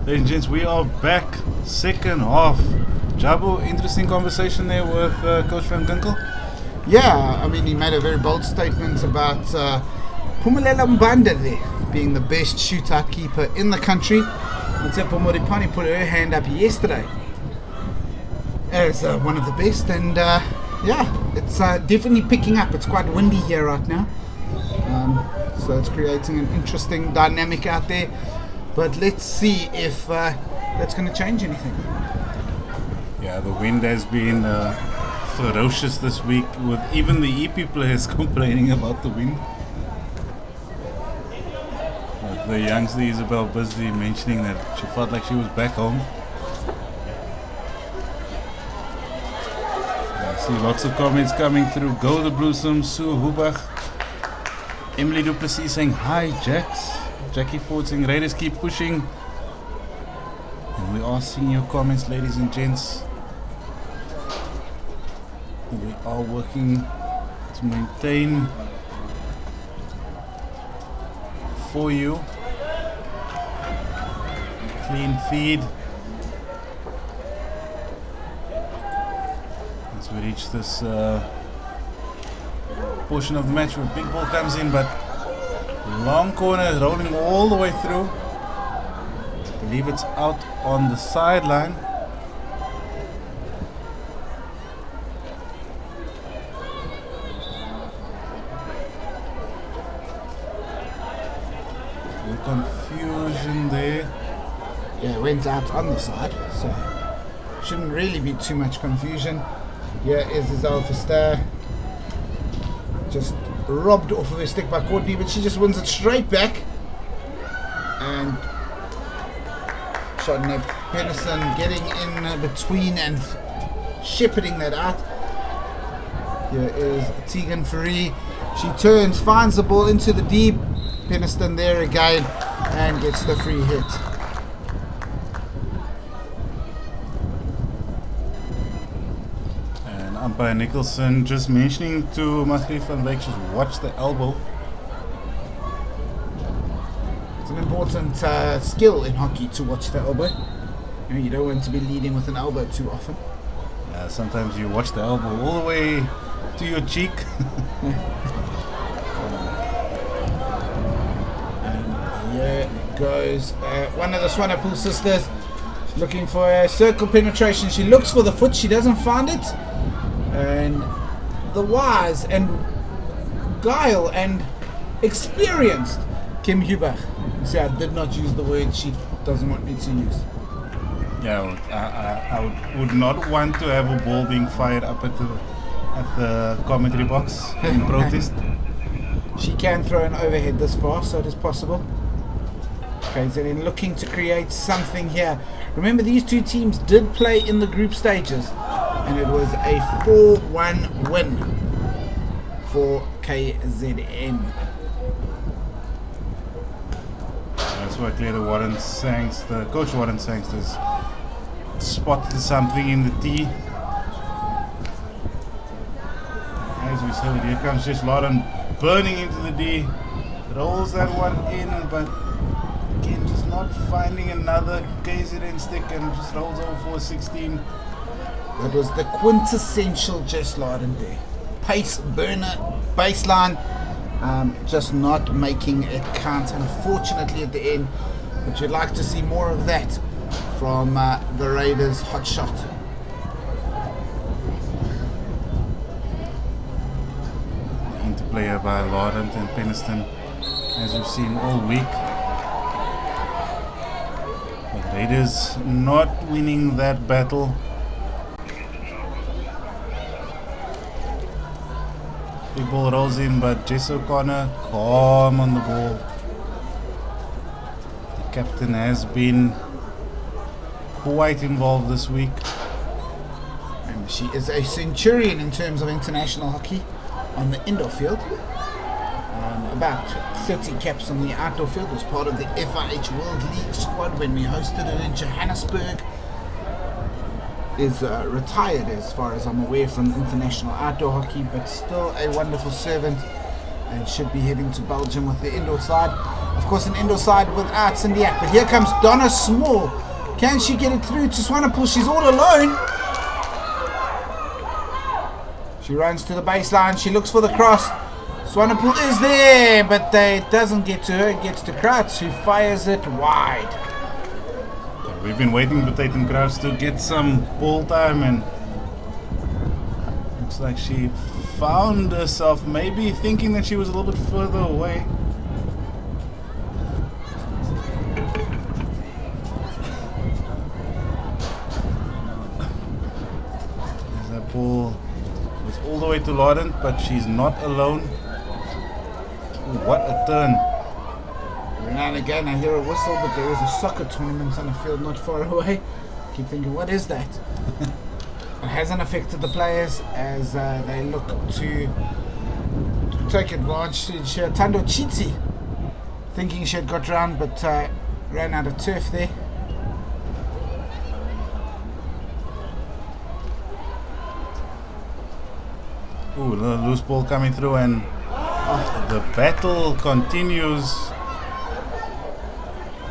Ladies and gents, we are back, second half. Jabu, interesting conversation there with Coach Van Ginkel. Yeah, I mean, he made a very bold statement about Phumelela Mbanda there being the best shootout keeper in the country. Motsepo Moripani put her hand up yesterday as one of the best, and yeah, it's definitely picking up. It's quite windy here right now. So it's creating an interesting dynamic out there. But let's see if that's going to change anything. Yeah, the wind has been ferocious this week, with even the EP players complaining about the wind. But the youngster Isabel busy mentioning that she felt like she was back home. I see lots of comments coming through. Go the Bluesome, Sue Hubach, Emily Duplessis saying hi Jax, Jackie Ford saying Raiders keep pushing. And we are seeing your comments, ladies and gents. We are working to maintain for you clean feed as we reach this portion of the match where big ball comes in, but long corner rolling all the way through. I believe it's out on the sideline. Confusion there. Yeah, it went out on the side, so shouldn't really be too much confusion. Here is Isabel Verster, just robbed off of her stick by Courtney, but she just wins it straight back. And Shotnep Pedersen getting in between and shepherding that out. Here is Tegan Ferree. She turns, finds the ball into the deep. Peniston there again and gets the free hit. And umpire Nicholson just mentioning to Margriet van Wyk, just watch the elbow. It's an important skill in hockey to watch the elbow. You don't want to be leading with an elbow too often. Sometimes you watch the elbow all the way to your cheek. Here goes one of the Swanepoel sisters looking for a circle penetration. She looks for the foot, she doesn't find it. And the wise and guile and experienced Kim Hubach. See, I did not use the word she doesn't want me to use. Yeah, I would not want to have a ball being fired up at the commentary box in protest. She can throw an overhead this far, so it is possible. KZN looking to create something here. Remember, these two teams did play in the group stages, and it was a 4-1 win for KZN. That's why clearly Warren Sanks, the coach Warren Sanks, has spotted something in the tee. As we said, here comes just Lauren burning into the D, rolls that one in, but again just not finding another KZN stick and just rolls over for 16. That was the quintessential Jess Larden there. Pace burner, baseline, just not making it count, unfortunately, at the end. But you'd like to see more of that from the Raiders' hot shot. Interplay by Laurent and Peniston, as we've seen all week. The Raiders not winning that battle. Big ball rolls in, but Jess O'Connor calm on the ball. The captain has been quite involved this week. And she is a centurion in terms of international hockey on the indoor field. About 30 caps on the outdoor field. Was part of the FIH World League squad when we hosted it in Johannesburg. Is retired as far as I'm aware from international outdoor hockey, but still a wonderful servant and should be heading to Belgium with the indoor side. Of course, an indoor side without Cindy Ack, but here comes Donna Small. Can she get it through to Swanepoel? She's all alone. She runs to the baseline, she looks for the cross. Swanepoel is there, but it doesn't get to her, it gets to Kruitz, who fires it wide. We've been waiting for Tatum Kruitz to get some ball time and Looks like she found herself maybe thinking that she was a little bit further away. As that ball was all the way to Lauden, but she's not alone. Ooh, what a turn. Every now and again I hear a whistle, but there is a soccer tournament on a field not far away. Keep thinking, what is that? It hasn't affected the players as they look to take advantage. Tando Chiti thinking she had got round, but ran out of turf there. Ooh, the loose ball coming through, and the battle continues.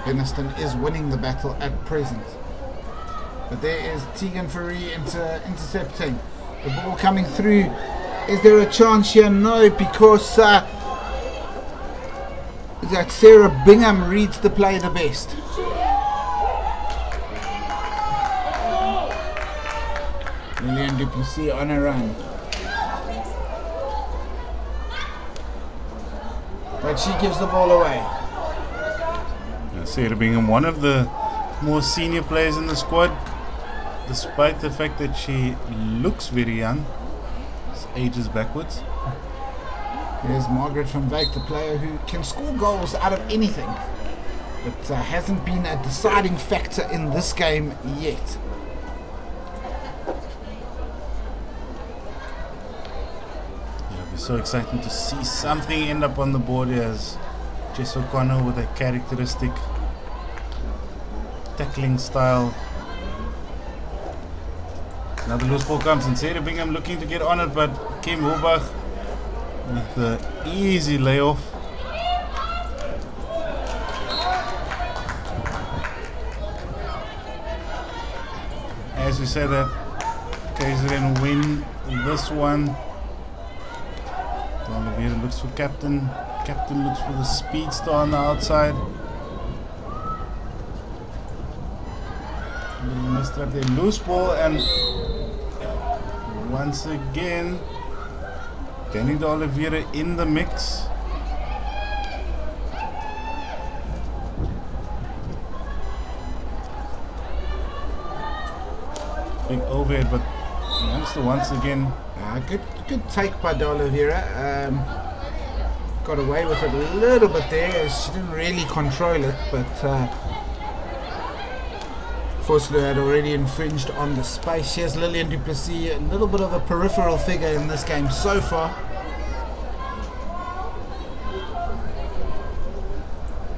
Beniston is winning the battle at present. But there is Tegan Fourie intercepting. The ball coming through. Is there a chance here? No, because that Sarah Bingham reads the play the best. Lillian Duplessis on a run. But she gives the ball away. Sarah Bingham, one of the more senior players in the squad, despite the fact that she looks very young, ages backwards. There's Margaret van Wyk, the player who can score goals out of anything, but hasn't been a deciding factor in this game yet. It'll be so exciting to see something end up on the board here, as Jess O'Connor with a characteristic tackling style. Another loose ball comes, and Sarah Bingham looking to get on it, but Kim Hobach with the easy layoff. As we said, that KZN win this one. Oliveira looks for captain. Captain looks for the speedster on the outside. Missed up the loose ball, and once again Danny de Oliveira in the mix. Big overhead, but youngster once again. Good take by de Oliveira. Got away with it a little bit there. She didn't really control it, but Vosloo had already infringed on the space. Here's Lillian Duplessis, a little bit of a peripheral figure in this game so far.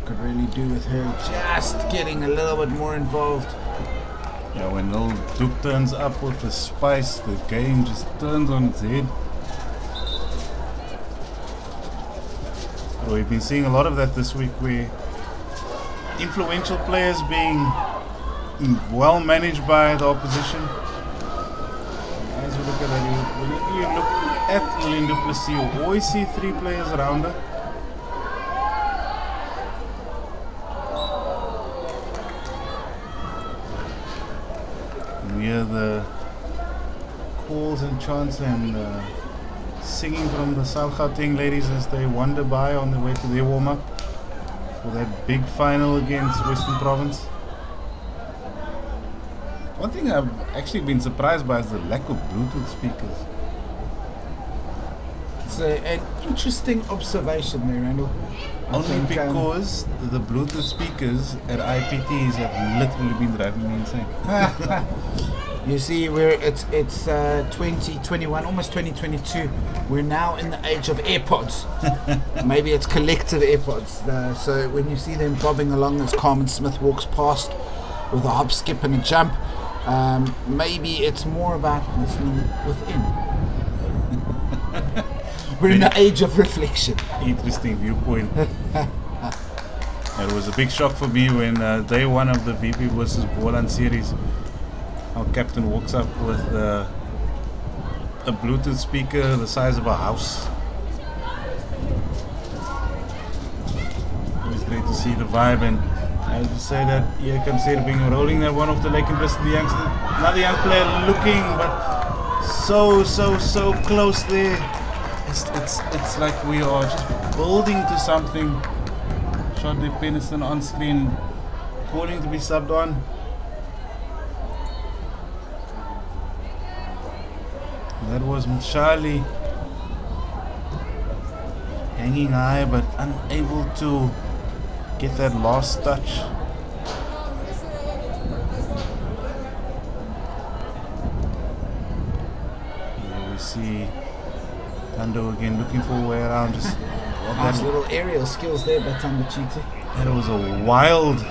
Could really do with her just getting a little bit more involved. Yeah, when Lil Duke turns up with the spice, the game just turns on its head. We've been seeing a lot of that this week, where influential players being well managed by the opposition. As we look at that, when you look at Lillian Duplessis, you always see three players around her. And we hear the calls and chants and singing from the South Gauteng ladies as they wander by on their way to their warm-up for that big final against Western Province. One thing I've actually been surprised by is the lack of Bluetooth speakers. It's an interesting observation there, Randall. Only because the Bluetooth speakers at IPTs have literally been driving me insane. You see, it's 2021, almost 2022. We're now in the age of AirPods. Maybe it's collective AirPods. So when you see them bobbing along as Carmen Smith walks past with a hop, skip, and a jump, maybe it's more about listening within. We're in the age of reflection. Interesting viewpoint. It was a big shock for me when day one of the VP versus Boland series, our captain walks up with a Bluetooth speaker the size of a house. It's great to see the vibe, and I would say that here comes Sarah Bingham rolling that one off the leg and blessing the youngster. Another young player looking, but So close there. It's like we are just building to something. Shorty Peniston on screen, calling to be subbed on. That was Charlie hanging high but unable to get that last touch. Here we see Tando again looking for a way around. Just Nice little aerial skills there by Tando Chiti. that was a wild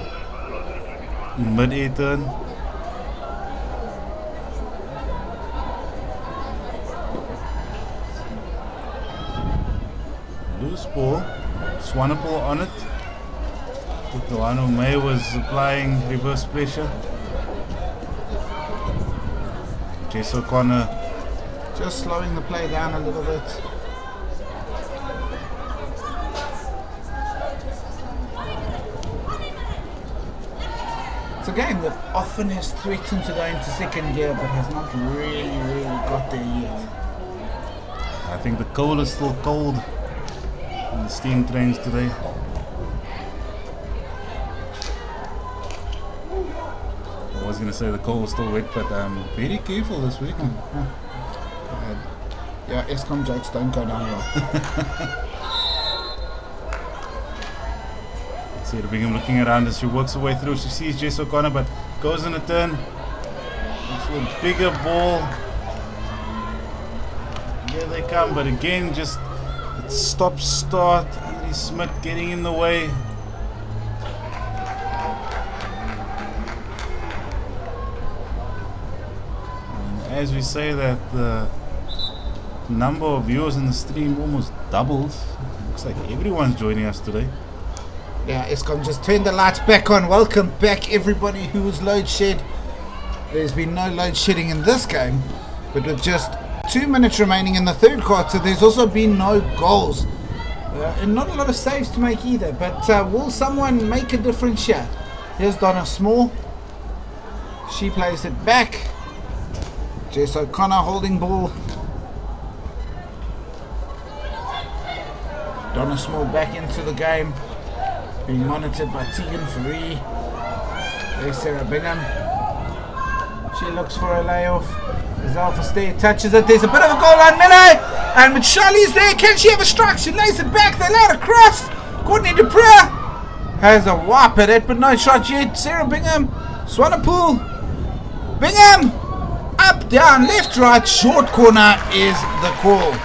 mid-air turn. Loose ball, Swanepoel on it. Tutuano May was applying reverse pressure. Jess O'Connor Just slowing the play down a little bit. It's a game that often has threatened to go into second gear but has not really got there yet. I think the coal is still cold in the steam trains today. I was going to say the coal is still wet, but I'm very careful this week. Yeah, Eskom jokes don't go down well. See the Bingham looking around as she works her way through. She sees Jess O'Connor, but goes in a turn. Looks for a bigger ball. Here they come, but again, just stop start. Andy Smith getting in the way. And as we say that, the number of viewers in the stream almost doubled. Looks like everyone's joining us today. Yeah, Eskom just turned the lights back on. Welcome back everybody who was load shed. There's been no load shedding in this game, but with just 2 minutes remaining in the third quarter, there's also been no goals. And not a lot of saves to make either, but will someone make a difference here? Here's Donna Small. She plays it back. Jess O'Connor holding ball. Donna Small back into the game. Being monitored by Tegan Faree. There's Sarah Bingham. She looks for a layoff. As Alpha Stair touches it. There's a bit of a goal line melee. And with Charlie's there, can she have a strike? She lays it back. They lay it across. Courtney Dupree has a wipe at it, but no shot yet. Sarah Bingham. Swanepoel. Bingham. Up, down, left, right. Short corner is the call.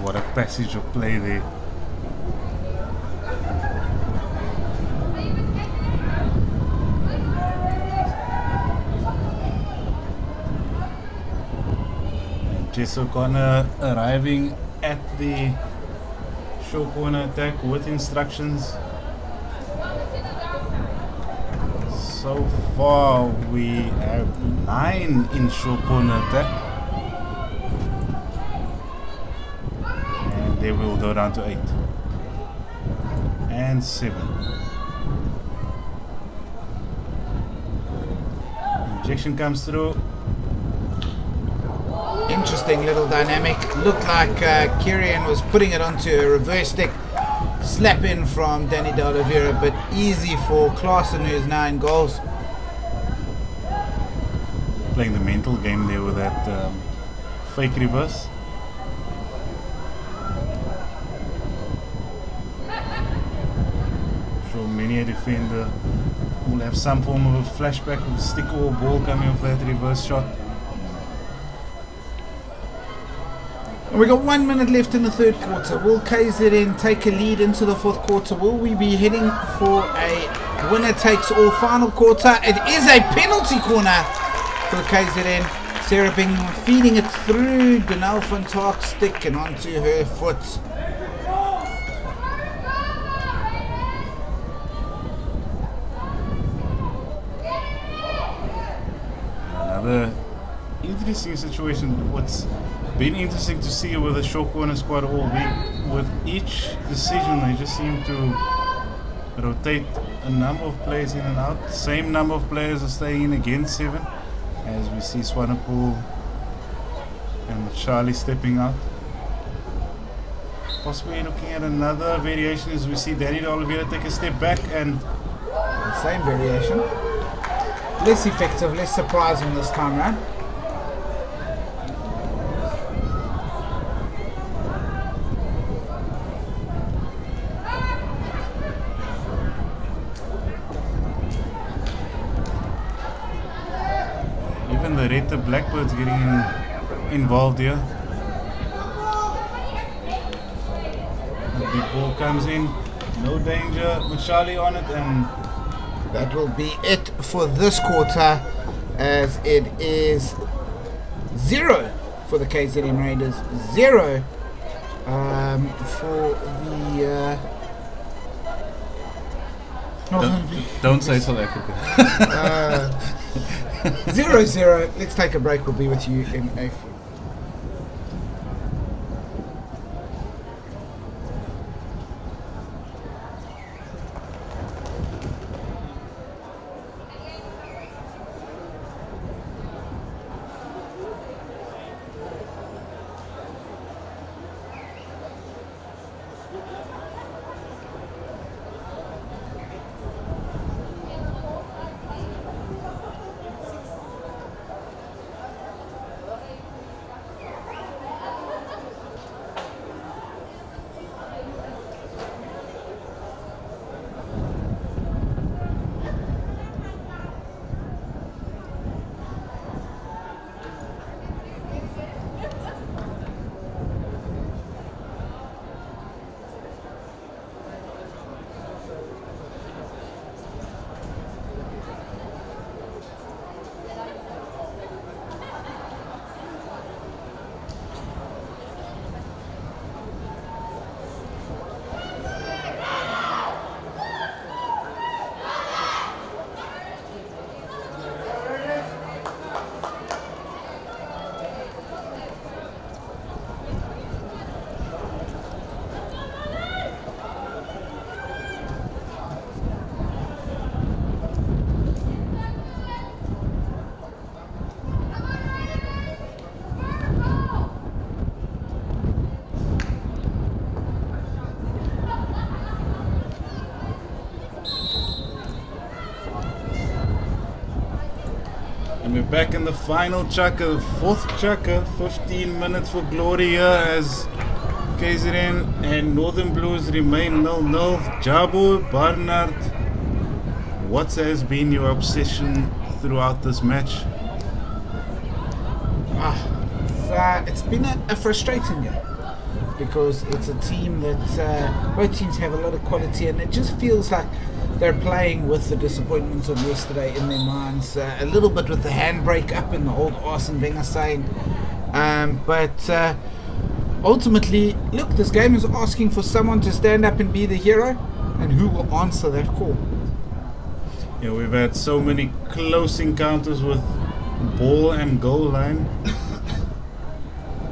What a passage of play there. And Jess O'Connor arriving at the short corner attack with instructions. So far we have 9 in short corner attack. They will go down to 8 and 7. Injection comes through. Interesting little dynamic. Looked like Kirian was putting it onto a reverse stick. Slap in from Danny De Oliveira, but easy for Klaassen, who is now in goals. Playing the mental game there with that fake reverse. Many a defender will have some form of a flashback of a stick or a ball coming off that reverse shot. And we got 1 minute left in the third quarter. Will KZN take a lead into the fourth quarter? Will we be heading for a winner takes all final quarter? It is a penalty corner for KZN. Sarah Bingham feeding it through Denelle van Taak's stick and onto her foot. Another interesting situation. What's been interesting to see with the short corner squad all week, with each decision they just seem to rotate a number of players in and out. Same number of players are staying in again, 7. As we see Swanepoel and Charlie stepping out. Possibly looking at another variation as we see Danny de Oliveira take a step back and Same variation. Less effective, less surprising this time round. even the red the blackbirds getting involved here. The big ball comes in, no danger with Charlie on it, and That will be it for this quarter, as it is 0 for the KZN Raiders, 0 for the don't say South Africa. 0-0. Let's take a break. We'll be with you in a few. And we're back in the final chukker, fourth chukker, 15 minutes for glory here as KZN and Northern Blues remain 0-0. Jabu, Barnard, what has been your obsession throughout this match? It's been a frustrating game because it's a team that both teams have a lot of quality, and it just feels like they're playing with the disappointments of yesterday in their minds, a little bit with the handbrake up in the old Arsene Wenger saying. But ultimately, look, this game is asking for someone to stand up and be the hero, and who will answer that call? Yeah, we've had so many close encounters with ball and goal line.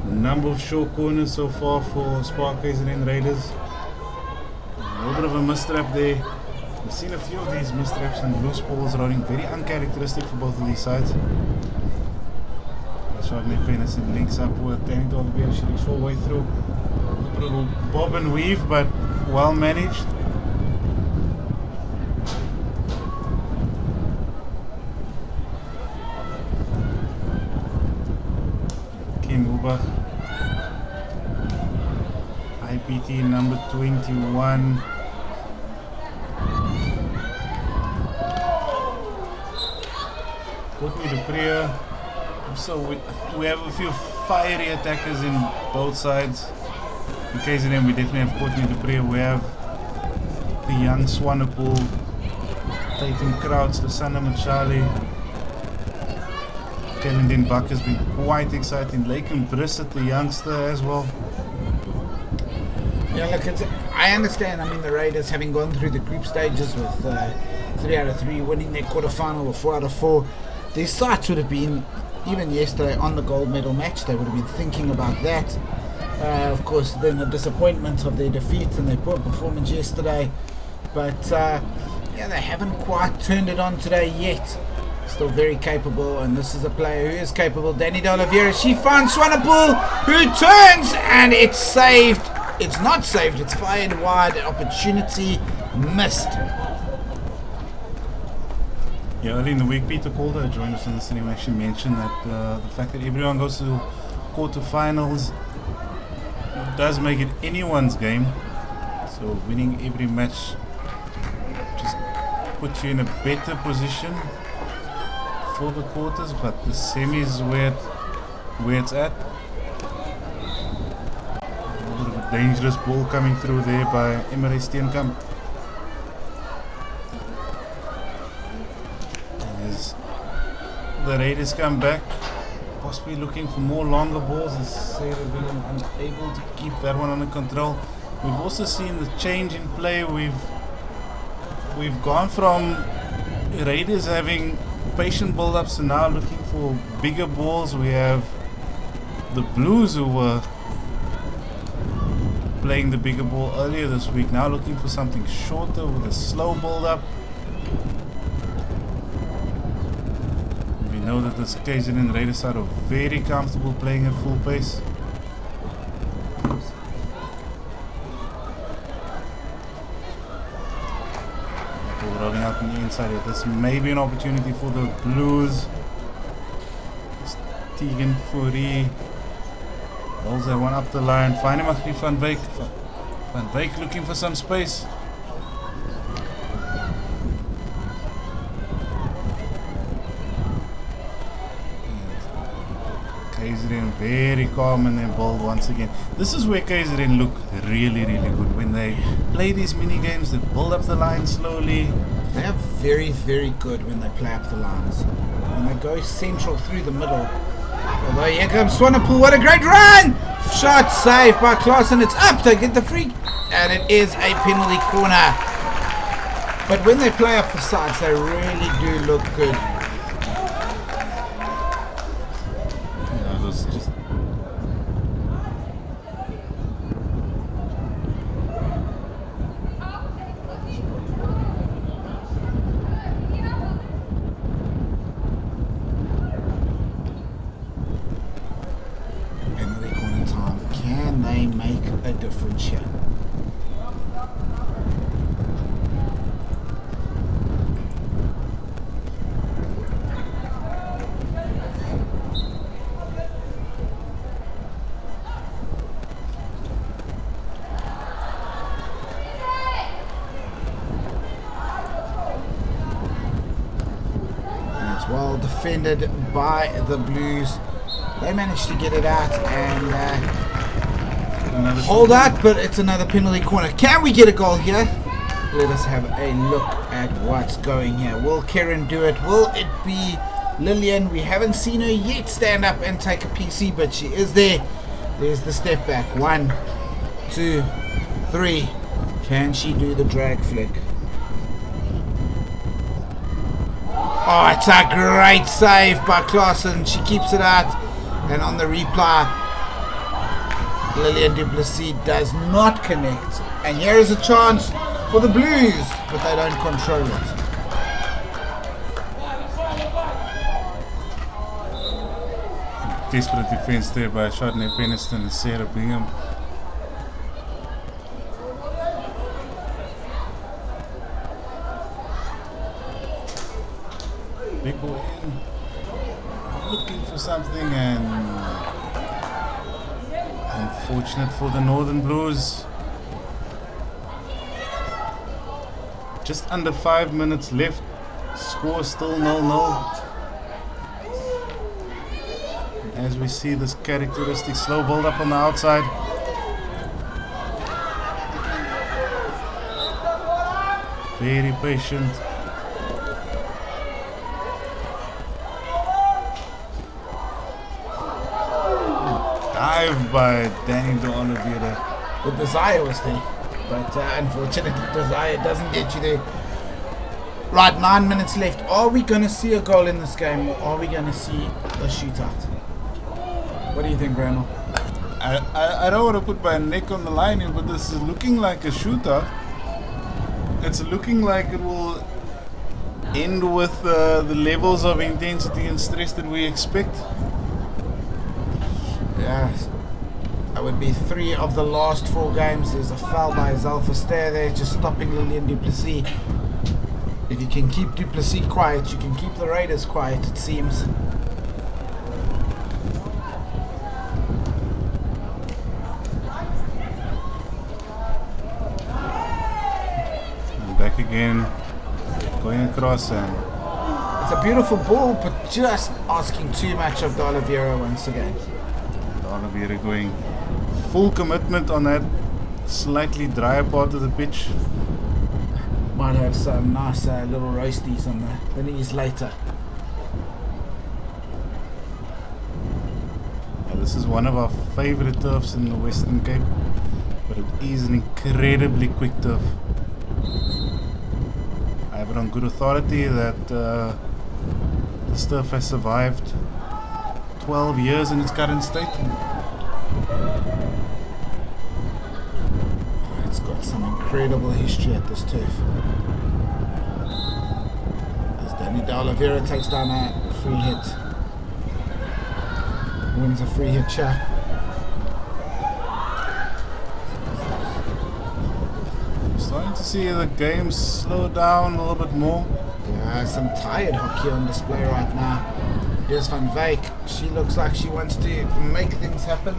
Number of short corners so far for Spark KZN Raiders. A little bit of a mistrap there. We've seen a few of these mistraps and loose balls running, very uncharacteristic for both of these sides. Charlie Pennison links up with Danny de Oliveira, she looks all the way through. A little bob and weave, but well managed. Kim Ubach, IPT number 21. Courtney Dupree. So we have a few fiery attackers in both sides. In KZN we definitely have Courtney Dupree. We have the young Swanepoel, Tatum Crouch, the son of Charlie. Kevin Den Buck has been quite exciting. Laken Brissett, the youngster as well. Yeah, look, I understand. I mean, the Raiders having gone through the group stages with 3 out of 3, winning their quarterfinal with 4 out of 4. Their sights would have been, even yesterday, on the gold medal match. They would have been thinking about that. Of course, then the disappointment of their defeat and their poor performance yesterday but yeah, they haven't quite turned it on today yet. Still very capable, and this is a player who is capable. Danny De Oliveira, she finds Swanepoel, who turns, and it's saved. It's not saved, it's fired wide. Opportunity missed. Yeah, early in the week, Peter Calder joined us in the cinema, actually mentioned that the fact that everyone goes to quarterfinals does make it anyone's game. So winning every match just puts you in a better position for the quarters, but the semis is where it's at. A little bit of a dangerous ball coming through there by Emre Steenkamp. As the Raiders come back, possibly looking for more longer balls, as Sarah being unable to keep that one under control. We've also seen the change in play. We've gone from Raiders having patient build-ups to now looking for bigger balls. We have the Blues, who were playing the bigger ball earlier this week, now looking for something shorter with a slow build-up. We know that this KZN Raiders side are very comfortable playing at full pace. Rolling out on the inside here. This may be an opportunity for the Blues. Tegan Fourie rolls that one up the line. Finding Van Wyk. Van Wyk looking for some space. KZN very calm in their ball once again. This is where KZN look really, really good. When they play these mini games, they build up the line slowly. They are very, very good when they play up the lines. When they go central through the middle. Although here comes Swanepoel, what a great run! Shot saved by Klaassen, it's up, they get the free, and it is a penalty corner. But when they play up the sides, they really do look good. A difference here. And it's well defended by the Blues. They managed to get it out and hold out, but it's another penalty corner. Can we get a goal here? Let us have a look at what's going here. Will Karen do it? Will it be Lillian? We haven't seen her yet stand up and take a PC, but she is there. There's the step back. 1, 2, 3. Can she do the drag flick? Oh, it's a great save by Klaassen. She keeps it out, and on the replay, Lillian Duplessis does not connect, and here is a chance for the Blues, but they don't control it. Desperate defense there by Chardonnay Peniston and Sarah Bingham. Big boy in, looking for something, and unfortunate for the Northern Blues. Just under 5 minutes left. Score still 0-0. As we see this characteristic slow build up on the outside. Very patient. Dive by Danny De Oliveira. The desire was there, but unfortunately desire doesn't get you there. Right, 9 minutes left. Are we going to see a goal in this game, or are we going to see a shootout? What do you think, Bramall? I don't want to put my neck on the line here, but this is looking like a shootout. it's looking like it will end with the levels of intensity and stress that we expect. Yeah, that would be 3 of the last 4 games. There's a foul by Zalfa Stair there, just stopping Lillian Duplessis. If you can keep Duplessis quiet, you can keep the Raiders quiet, it seems. And back again, going across, and It's a beautiful ball, but just asking too much of the Oliveira once again. Oliveira going full commitment on that slightly drier part of the pitch. Might have some nice little roasties on the knees later. Now, this is one of our favorite turfs in the Western Cape, but it is an incredibly quick turf. I have it on good authority that this turf has survived 12 years in its current state. It's got some incredible history at this turf. As Danny De Oliveira takes down a free hit. Wins a free hit shot. Starting to see the game slow down a little bit more. Yeah, some tired hockey on display right now. Here's Van Wyk. She looks like she wants to make things happen.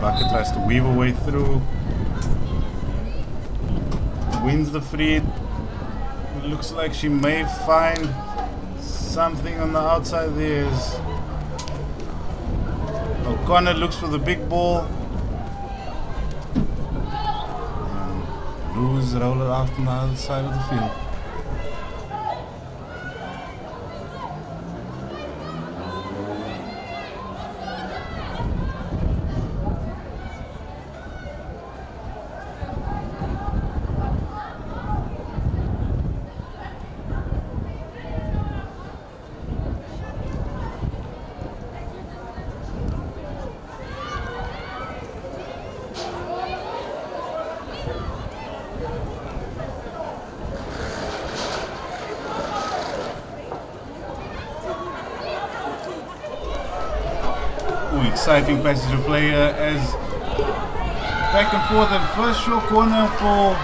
Bakker tries to weave her way through. Wins the free. It looks like she may find something on the outside there. O'Connor looks for the big ball. And Blues roll it out on the other side of the field. Exciting passage of play as back and forth, and first short corner for,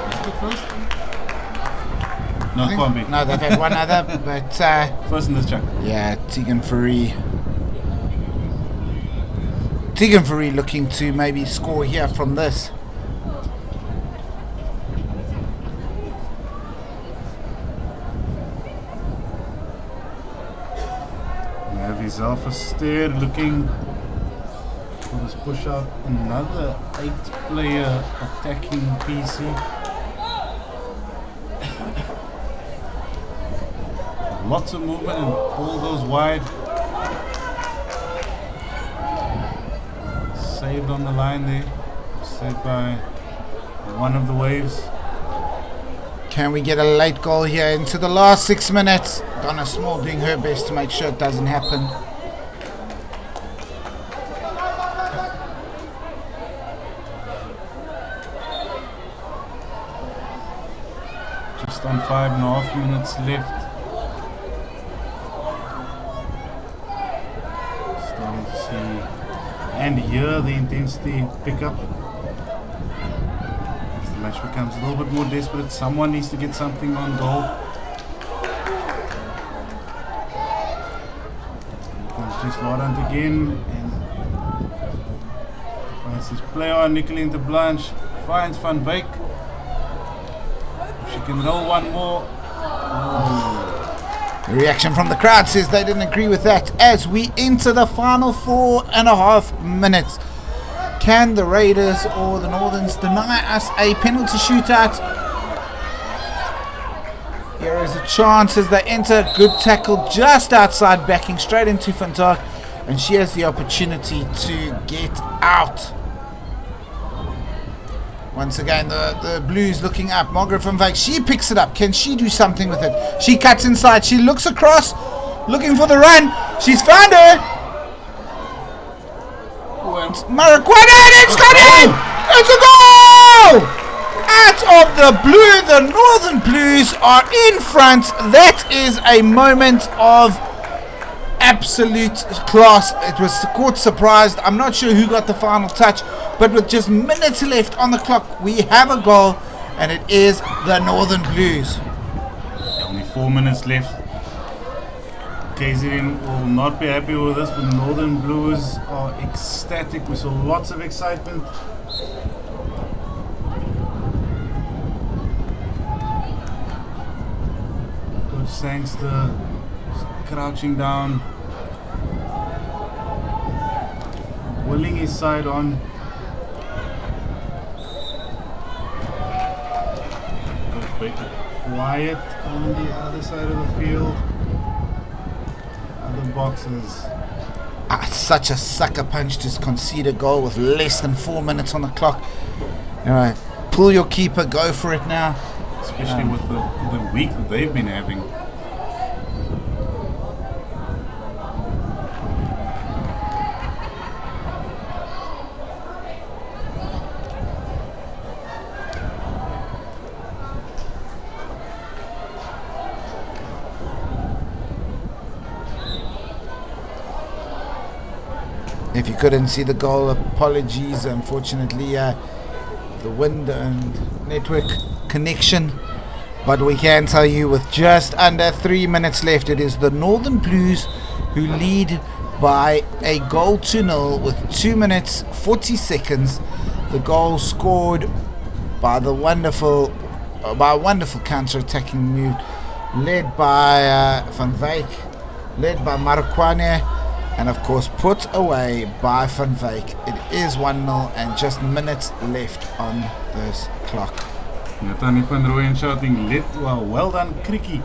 is it the first? No, it can't be. No, they've had one other, but First in this chunk. yeah, Tegan Fourie. Tegan Fourie looking to maybe score here from this. Zalfa Stair looking for this push out. Another 8-player attacking PC. Lots of movement and ball goes wide. Saved on the line there. Saved by one of the waves. Can we get a late goal here into the last 6 minutes? Donna Small doing her best to make sure it doesn't happen. Just on 5.5 minutes left. Starting to see and hear the intensity pick up. As the match becomes a little bit more desperate, someone needs to get something on goal. Here comes just Laurent again, and finds his play on Nicoline de Blanche, finds Van Wyk. She can roll one more. The reaction from the crowd says they didn't agree with that as we enter the final 4.5 minutes. Can the Raiders or the Northerns deny us a penalty shootout? Here is a chance as they enter. Good tackle just outside, backing straight into Van Dijk, and she has the opportunity to get out. Once again, the Blues looking up. Margaret Van Wyk, she picks it up. Can she do something with it? She cuts inside. She looks across, looking for the run. She's found her. Marikwana, and it's got in. It's a goal. Out of the blue, the Northern Blues are in front. That is a moment of absolute class. It was caught surprised. I'm not sure who got the final touch, but with just minutes left on the clock, we have a goal, and it is the Northern Blues. Only 4 minutes left. KZN will not be happy with this, but Northern Blues are ecstatic. We saw lots of excitement. Coach Sangster crouching down, willing his side on. Coach Baker quiet on the other side of the field. Other boxes. Such a sucker punch to concede a goal with less than 4 minutes on the clock. All right, pull your keeper, go for it now. Especially with the week that they've been having. If you couldn't see the goal, apologies. Unfortunately, the wind and network connection. But we can tell you with just under 3 minutes left, it is the Northern Blues who lead by a goal to 0 with 2 minutes 40 seconds. The goal scored by the wonderful counter-attacking move led by Van Wyk, led by Marikwane, and of course put away by Van Wyk. It is 1-0 and just minutes left on this clock. Nathanie van Rooyen shouting, well done, Kriki.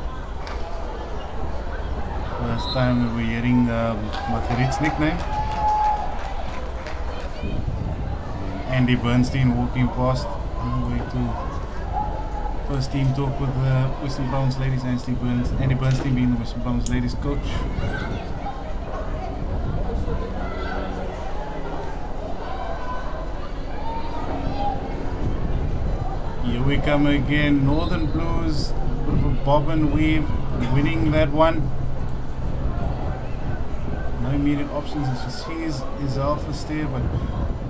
First time we're hearing Marguerite's nickname. Andy Bernstein walking past on the way to first team talk with the Western Province Ladies. Andy Bernstein being the Western Province Ladies coach. Here we come again, Northern Blues, a bit of a bob and weave, winning that one. No immediate options, as you see his Alpha there, but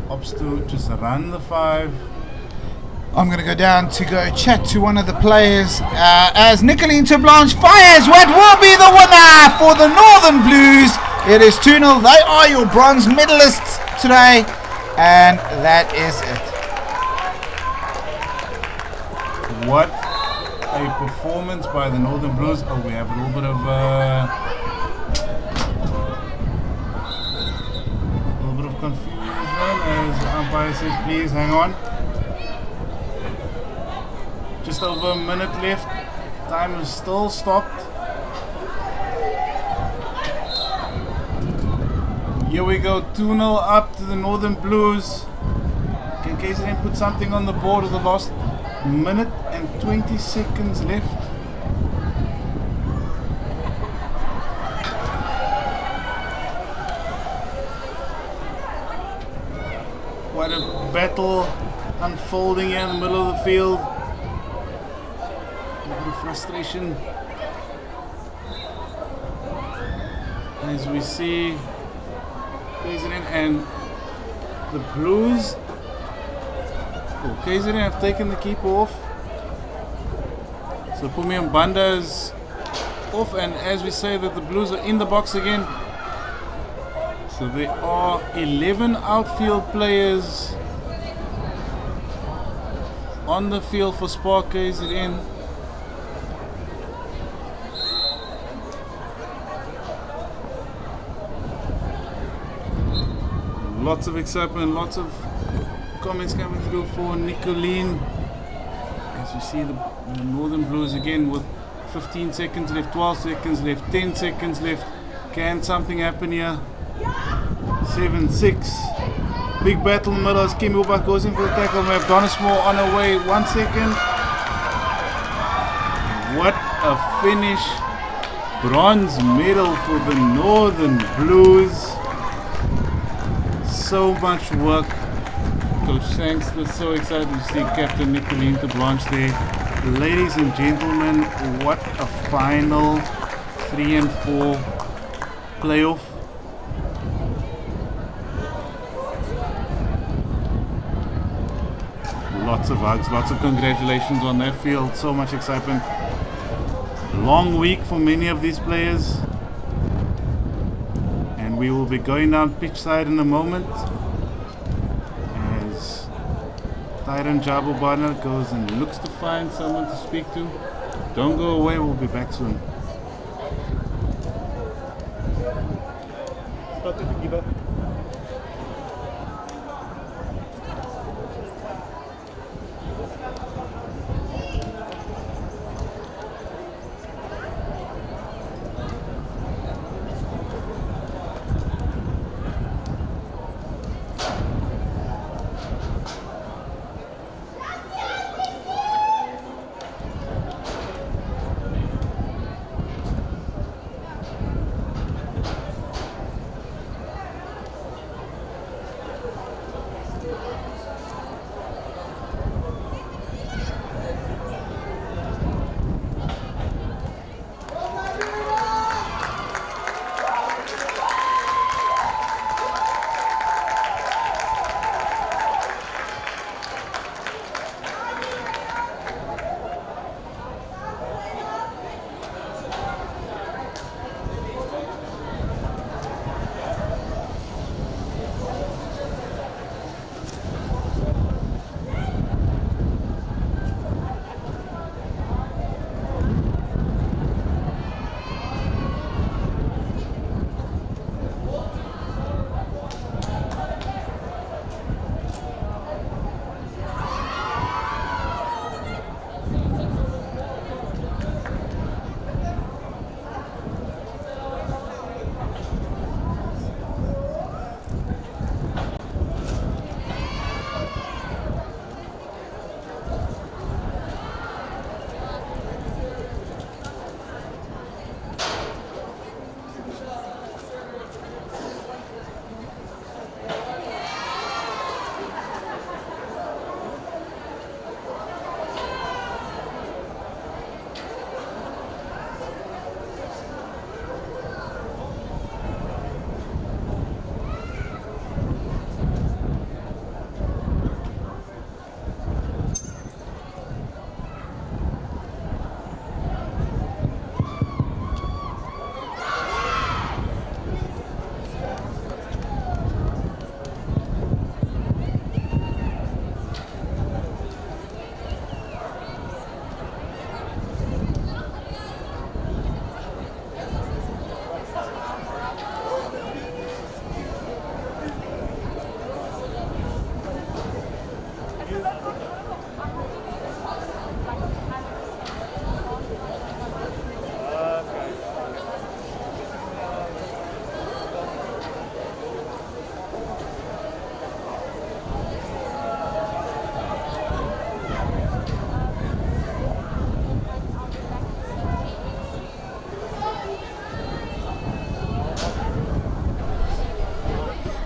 opts to just run the 5. I'm going to go down to go chat to one of the players as Nicolene Terblanche fires what will be the winner for the Northern Blues. It is 2-0. They are your bronze medalists today, and that is it. What a performance by the Northern Blues. Oh, we have a little bit of confusion as the umpire says, please hang on. Just over a minute left. Time is still stopped. Here we go, 2-0 up to the Northern Blues. Can KZN put something on the board with the last minute and 20 seconds left? What a battle unfolding here in the middle of the field. A bit of frustration as we see KZN and the Blues. Oh, KZN have taken the keeper off. So Pumi and Banda is off, and as we say that the Blues are in the box again. So there are 11 outfield players on the field for Spark KZN. Lots of excitement, lots of comments coming through for Nicolene. As we see the Northern Blues again with 15 seconds left, 12 seconds left, 10 seconds left. Can something happen here? 7-6. Big battle in the middle as Kim Ubach goes in for the tackle. We have Donna Small on her way. 1 second. What a finish Bronze medal for the Northern Blues. So much work. Coach Shanks was so excited to see Captain Nicolene de Blanche there. Ladies and gentlemen, what a final 3 and 4 playoff. Lots of hugs, lots of congratulations on that field, so much excitement. Long week for many of these players. And we will be going down pitch side in a moment as Tyron Jabo Barner goes and looks to find someone to speak to. Don't go away, we'll be back soon.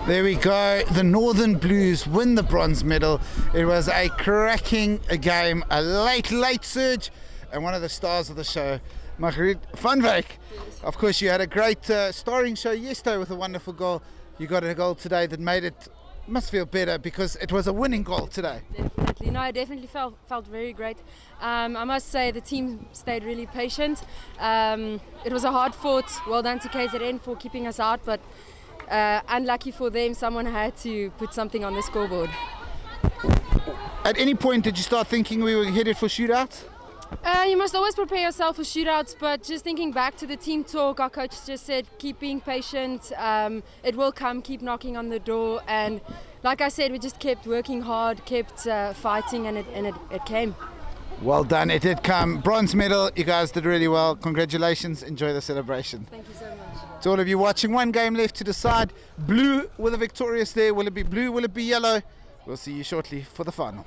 There we go. The Northern Blues win the bronze medal. It was a cracking game, a late surge, and one of the stars of the show, Margriet van Wyk. Of course, you had a great starring show yesterday with a wonderful goal. You got a goal today that made it, must feel better because it was a winning goal today. Definitely. No, I definitely felt very great. I must say the team stayed really patient. It was a hard fought. Well done to KZN for keeping us out, but unlucky for them, someone had to put something on the scoreboard. At any point did you start thinking we were headed for shootouts? You must always prepare yourself for shootouts, but just thinking back to the team talk, our coach just said keep being patient, it will come, keep knocking on the door, and like I said, we just kept working hard, kept fighting, and it came. Well done, it did come. Bronze medal, you guys did really well. Congratulations, enjoy the celebration. Thank you so much. To all of you watching, one game left to decide. Blue with a victorious there. Will it be blue? Will it be yellow? We'll see you shortly for the final.